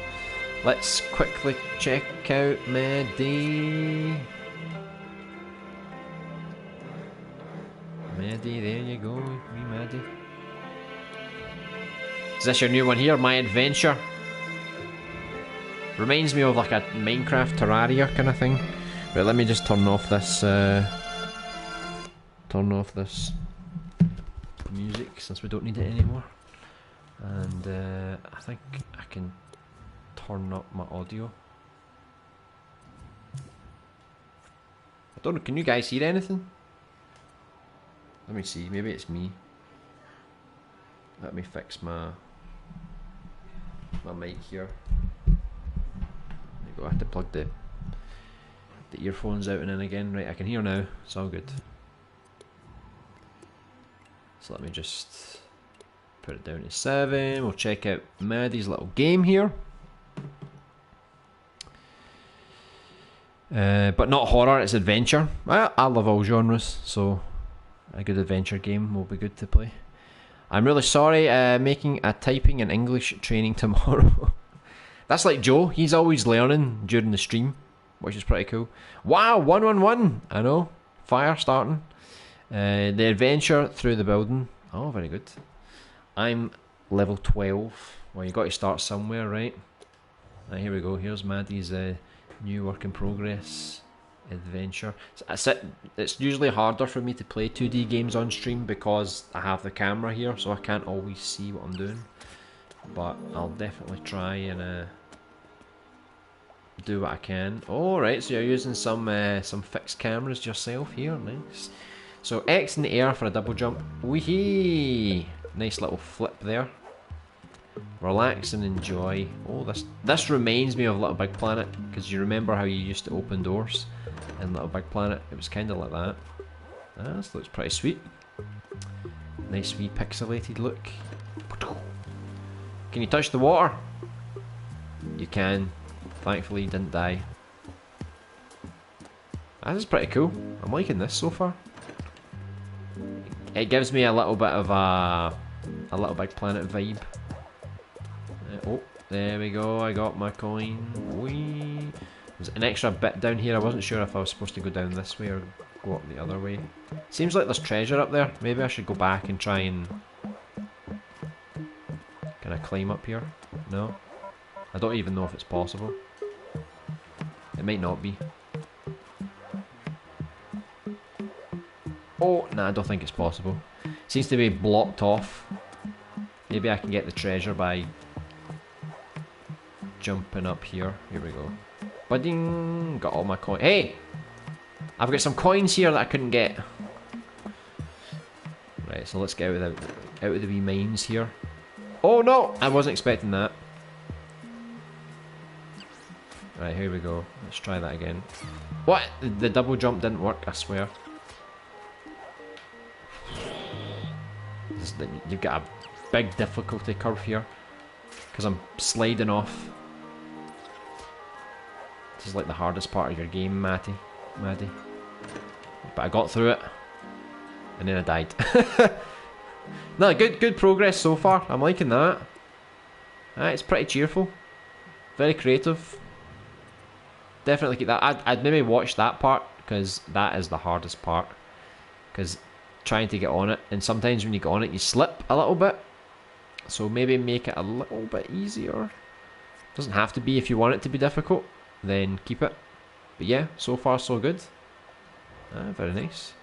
let's quickly check out Maddie. Maddie, there you go, wee Maddie. Is this your new one here? My Adventure. Reminds me of like a Minecraft Terraria kind of thing. But let me just turn off this music since we don't need it anymore. And I think I can turn up my audio. I don't know, can you guys hear anything? Let me see, maybe it's me. Let me fix my mic here. There you go, I have to plug the earphones out and in again. Right, I can hear now, it's all good. So let me just put it down to 7. We'll check out Maddie's little game here. But not horror, it's adventure. I love all genres, so a good adventure game will be good to play. I'm really sorry, making a typing and English training tomorrow. That's like Joe, he's always learning during the stream, which is pretty cool. Wow, 111, I know, fire starting. The adventure through the building, oh very good. I'm level 12, well you got to start somewhere, right? Here we go, here's Maddie's new work in progress adventure. It's usually harder for me to play 2D games on stream because I have the camera here, so I can't always see what I'm doing. But I'll definitely try and do what I can. Oh right, so you're using some fixed cameras yourself here, nice. So X in the air for a double jump. Wee-hee! Nice little flip there. Relax and enjoy. Oh, this reminds me of Little Big Planet, because you remember how you used to open doors in Little Big Planet? It was kind of like that. This looks pretty sweet. Nice wee pixelated look. Can you touch the water? You can. Thankfully you didn't die. This is pretty cool. I'm liking this so far. It gives me a little bit of a Little Big Planet vibe. Oh, there we go, I got my coin. Whee! There's an extra bit down here. I wasn't sure if I was supposed to go down this way or go up the other way. Seems like there's treasure up there. Maybe I should go back and try and... Can I climb up here? No? I don't even know if it's possible. It might not be. Oh, nah, I don't think it's possible. Seems to be blocked off. Maybe I can get the treasure by jumping up here. Here we go. Budding. Got all my coins. Hey! I've got some coins here that I couldn't get. Right, so let's get out of the wee mines here. Oh no! I wasn't expecting that. Right, here we go. Let's try that again. What? The double jump didn't work, I swear. You've got a big difficulty curve here. Because I'm sliding off. This is like the hardest part of your game, Maddie. But I got through it. And then I died. No, good progress so far. I'm liking that. It's pretty cheerful. Very creative. Definitely keep that. I'd maybe watch that part, because that is the hardest part. Because trying to get on it, and sometimes when you get on it you slip a little bit. So maybe make it a little bit easier. Doesn't have to be. If you want it to be difficult, then keep it. But yeah, so far so good. Very nice.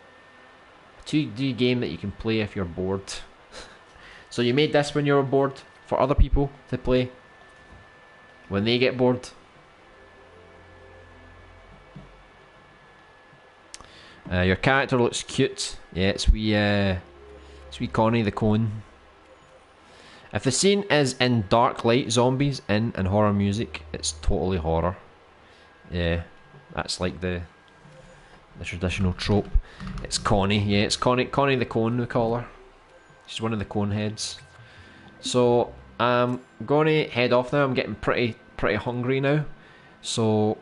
A 2D game that you can play if you're bored. So you made this when you were bored, for other people to play when they get bored. Your character looks cute. Yeah, it's wee Connie the Cone. If the scene is in dark light, zombies in, and horror music, it's totally horror. Yeah, that's like the traditional trope. It's Connie. Yeah, it's Connie the Cone, we call her. She's one of the cone heads. So I'm gonna head off now. I'm getting pretty hungry now. So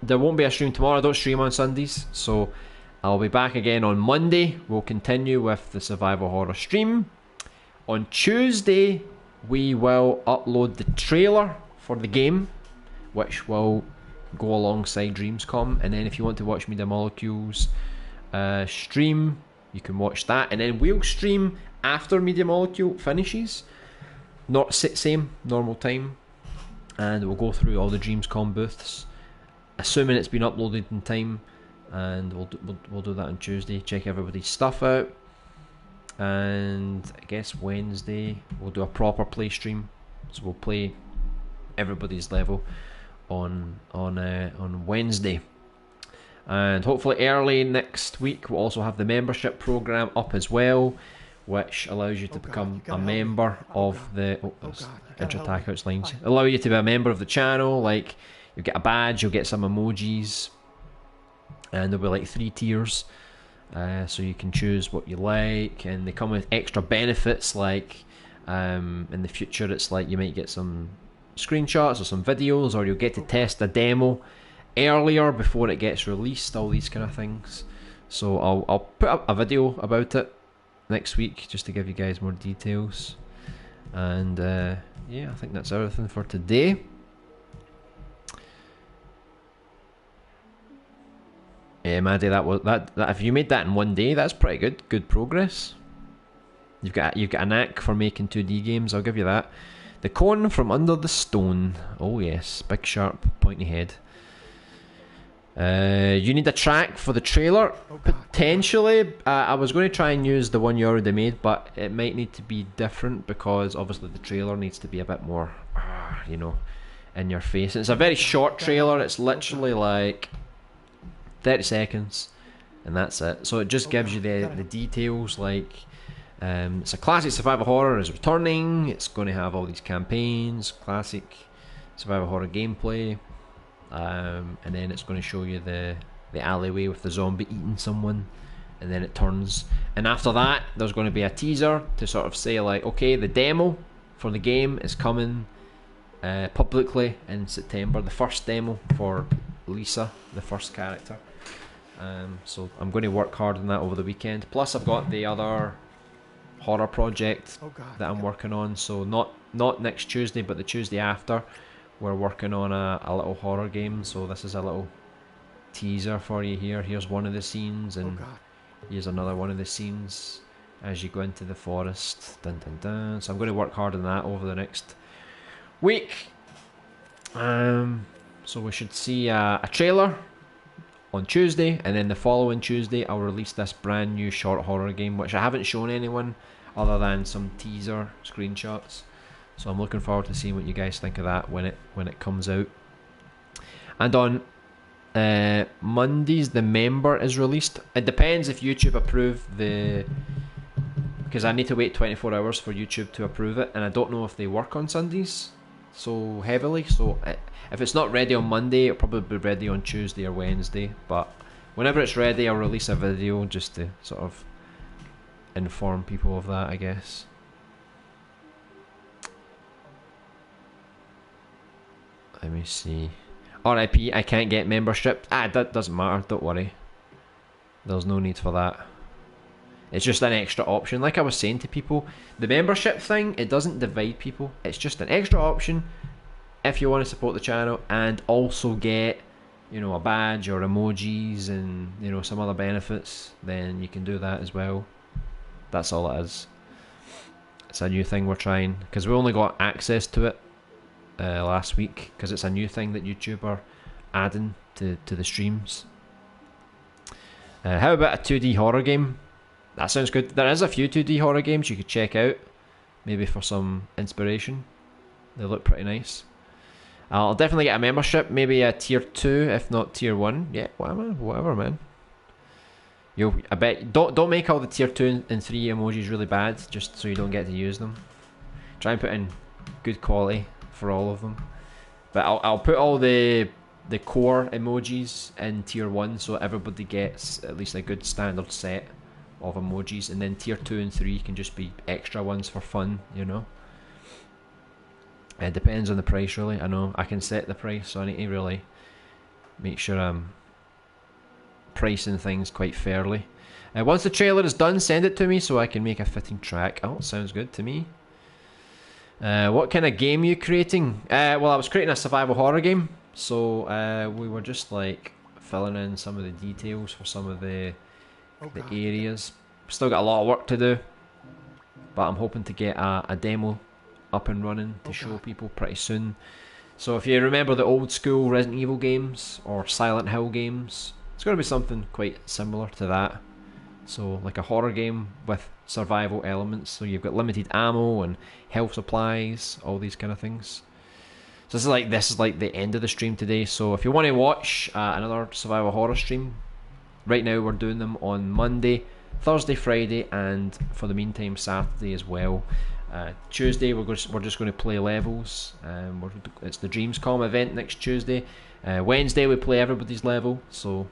there won't be a stream tomorrow. I don't stream on Sundays, so I'll be back again on Monday. We'll continue with the survival horror stream. On Tuesday, we will upload the trailer for the game, which will go alongside Dreamscom. And then if you want to watch Media Molecules stream, you can watch that. And then we'll stream after Media Molecule finishes. Not same, normal time. And we'll go through all the Dreamscom booths, assuming it's been uploaded in time, and we'll do that on Tuesday. Check everybody's stuff out, and I guess Wednesday we'll do a proper play stream. So we'll play everybody's level on Wednesday, and hopefully early next week we'll also have the membership program up as well, which allows you to become a member of the attack outs lines. Allow you to be a member of the channel. Like, you'll get a badge, you'll get some emojis, and there'll be like 3 tiers, so you can choose what you like, and they come with extra benefits, like in the future it's like you might get some screenshots or some videos, or you'll get to test a demo earlier before it gets released, all these kind of things. So I'll put up a video about it next week just to give you guys more details. And yeah, I think that's everything for today. Yeah, Maddie, that if you made that in one day, that's pretty good progress. You've got a knack for making 2D games, I'll give you that. The Cone from Under the Stone. Oh yes, big sharp pointy head. You need a track for the trailer, potentially. I was going to try and use the one you already made, but it might need to be different, because obviously the trailer needs to be a bit more, you know, in your face. And it's a very short trailer. It's literally like 30 seconds, and that's it. So it just gives you the details, like it's a classic survival horror is returning. It's going to have all these campaigns, classic survival horror gameplay. And then it's going to show you the alleyway with the zombie eating someone, and then it turns. And after that, there's going to be a teaser to sort of say, like, okay, the demo for the game is coming publicly in September. The first demo for Lisa, the first character. So I'm going to work hard on that over the weekend. Plus, I've got the other horror project that I'm working on. So not next Tuesday, but the Tuesday after. We're working on a little horror game, so this is a little teaser for you here. Here's one of the scenes, and here's another one of the scenes as you go into the forest. Dun, dun, dun. So I'm going to work hard on that over the next week. So we should see a trailer on Tuesday, and then the following Tuesday I'll release this brand new short horror game, which I haven't shown anyone. other than some teaser screenshots. So I'm looking forward to seeing what you guys think of that when it comes out. And on Mondays, the member is released. It depends if YouTube approve the, because I need to wait 24 hours for YouTube to approve it, and I don't know if they work on Sundays so heavily. So if it's not ready on Monday, it'll probably be ready on Tuesday or Wednesday. But whenever it's ready, I'll release a video just to sort of inform people of that, I guess. Let me see. RIP, I can't get membership. That doesn't matter, don't worry. There's no need for that. It's just an extra option. Like I was saying to people, the membership thing, it doesn't divide people. It's just an extra option if you want to support the channel and also get, you know, a badge or emojis and, you know, some other benefits, then you can do that as well. That's all it is. It's a new thing we're trying, because we only got access to it last week, because it's a new thing that YouTube are adding to the streams. How about a 2D horror game? That sounds good. There is a few 2D horror games you could check out, maybe for some inspiration. They look pretty nice. I'll definitely get a membership, maybe a tier 2 if not tier 1. Yeah, whatever man. I bet don't make all the tier 2 and 3 emojis really bad, just so you don't get to use them. Try and put in good quality for all of them. But I'll put all the core emojis in tier 1 so everybody gets at least a good standard set of emojis, and then tier 2 and 3 can just be extra ones for fun, you know. It depends on the price really. I know I can set the price, so I need to really make sure I'm pricing things quite fairly. Once the trailer is done, send it to me so I can make a fitting track. Oh, sounds good to me. What kind of game are you creating? Well, I was creating a survival horror game, so we were just like filling in some of the details for some of the areas. Still got a lot of work to do, but I'm hoping to get a demo up and running to show people pretty soon. So if you remember the old school Resident Evil games or Silent Hill games, it's going to be something quite similar to that. So like a horror game with survival elements, so you've got limited ammo and health supplies, all these kind of things. So this is like the end of the stream today. So if you want to watch another survival horror stream, right now we're doing them on Monday, Thursday, Friday, and for the meantime Saturday as well. Tuesday we're just going to play levels. It's the Dreams.com event next Tuesday. Wednesday we play everybody's level, so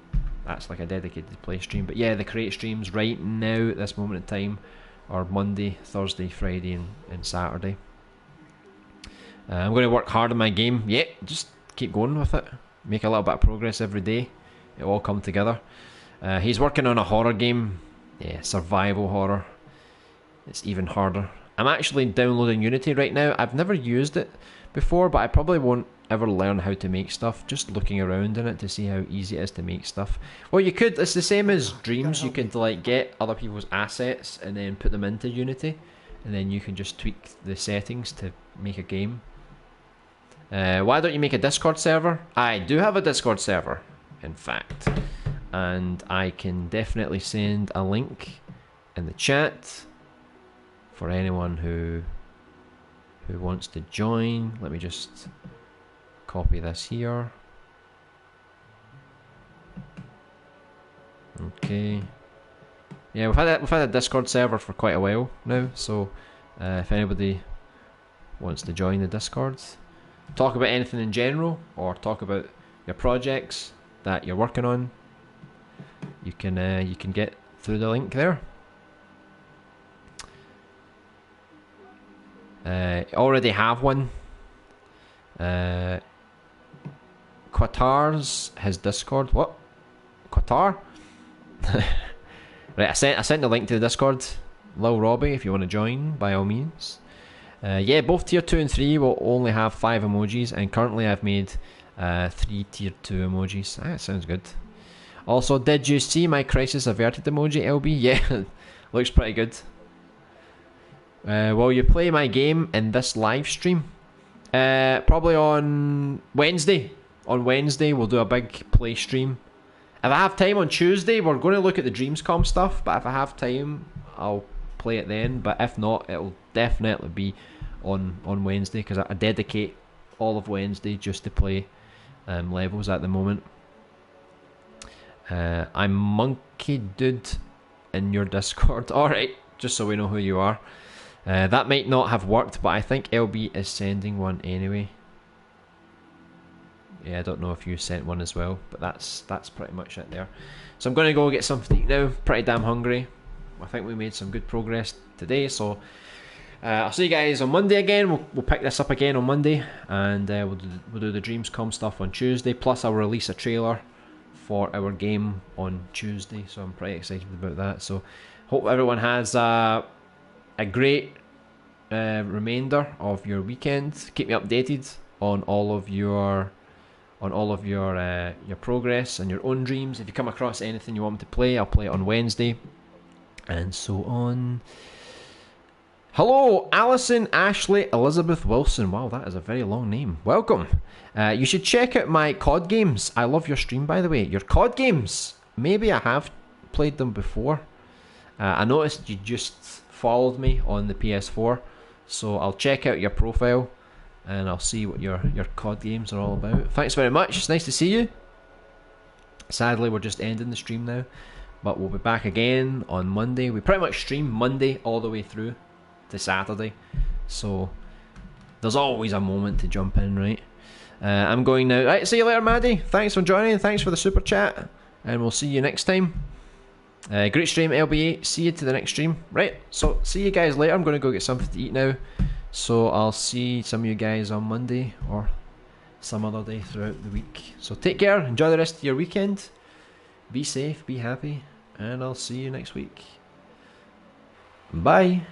that's like a dedicated play stream. But yeah, the create streams right now at this moment in time are Monday, Thursday, Friday, and Saturday. I'm going to work hard on my game. Yeah, just keep going with it. Make a little bit of progress every day. It'll all come together. He's working on a horror game. Yeah, survival horror. It's even harder. I'm actually downloading Unity right now. I've never used it before, but I probably won't ever learn how to make stuff. Just looking around in it to see how easy it is to make stuff. Well, you could, it's the same as Dreams. You could like get other people's assets and then put them into Unity, and then you can just tweak the settings to make a game. Why don't you make a Discord server? I do have a Discord server, in fact, and I can definitely send a link in the chat for anyone who wants to join. Let me just copy this here. Okay. Yeah, we've had a Discord server for quite a while now, so if anybody wants to join the Discord, talk about anything in general, or talk about your projects that you're working on, you can get through the link there. Already have one. Qatar's his Discord. What? Qatar? Right, I sent the link to the Discord. Lil Robbie, if you want to join, by all means. Yeah, both tier 2 and 3 will only have 5 emojis, and currently I've made 3 tier 2 emojis. That sounds good. Also, did you see my crisis averted emoji, LB? Yeah, looks pretty good. Will you play my game in this live stream? Probably on Wednesday. On Wednesday we'll do a big play stream. If I have time on Tuesday, we're going to look at the Dreams.com stuff, but if I have time, I'll play it then. But if not, it'll definitely be on Wednesday, because I dedicate all of Wednesday just to play levels at the moment. I'm Monkey Dude in your Discord. Alright, just so we know who you are. That might not have worked, but I think LB is sending one anyway. Yeah, I don't know if you sent one as well, but that's pretty much it there. So I'm going to go get something to eat now. Pretty damn hungry. I think we made some good progress today, so I'll see you guys on Monday again. We'll pick this up again on Monday, and we'll do the Dreamscom stuff on Tuesday. Plus, I'll release a trailer for our game on Tuesday, so I'm pretty excited about that. So hope everyone has a great remainder of your weekend. Keep me updated on all of your progress and your own dreams. If you come across anything you want me to play, I'll play it on Wednesday, and so on. Hello, Alison, Ashley, Elizabeth Wilson. Wow, that is a very long name. Welcome. You should check out my COD games. I love your stream, by the way. Your COD games. Maybe I have played them before. I noticed you just followed me on the PS4, so I'll check out your profile and I'll see what your COD games are all about. Thanks very much. It's nice to see you. Sadly, we're just ending the stream now, but we'll be back again on Monday. We pretty much stream Monday all the way through to Saturday, so there's always a moment to jump in, right? I'm going now. Right, see you later, Maddie. Thanks for joining. Thanks for the super chat, and we'll see you next time. Great stream, LBA. See you to the next stream. Right, so see you guys later. I'm going to go get something to eat now, so I'll see some of you guys on Monday or some other day throughout the week. So take care, enjoy the rest of your weekend, be safe, be happy, and I'll see you next week. Bye.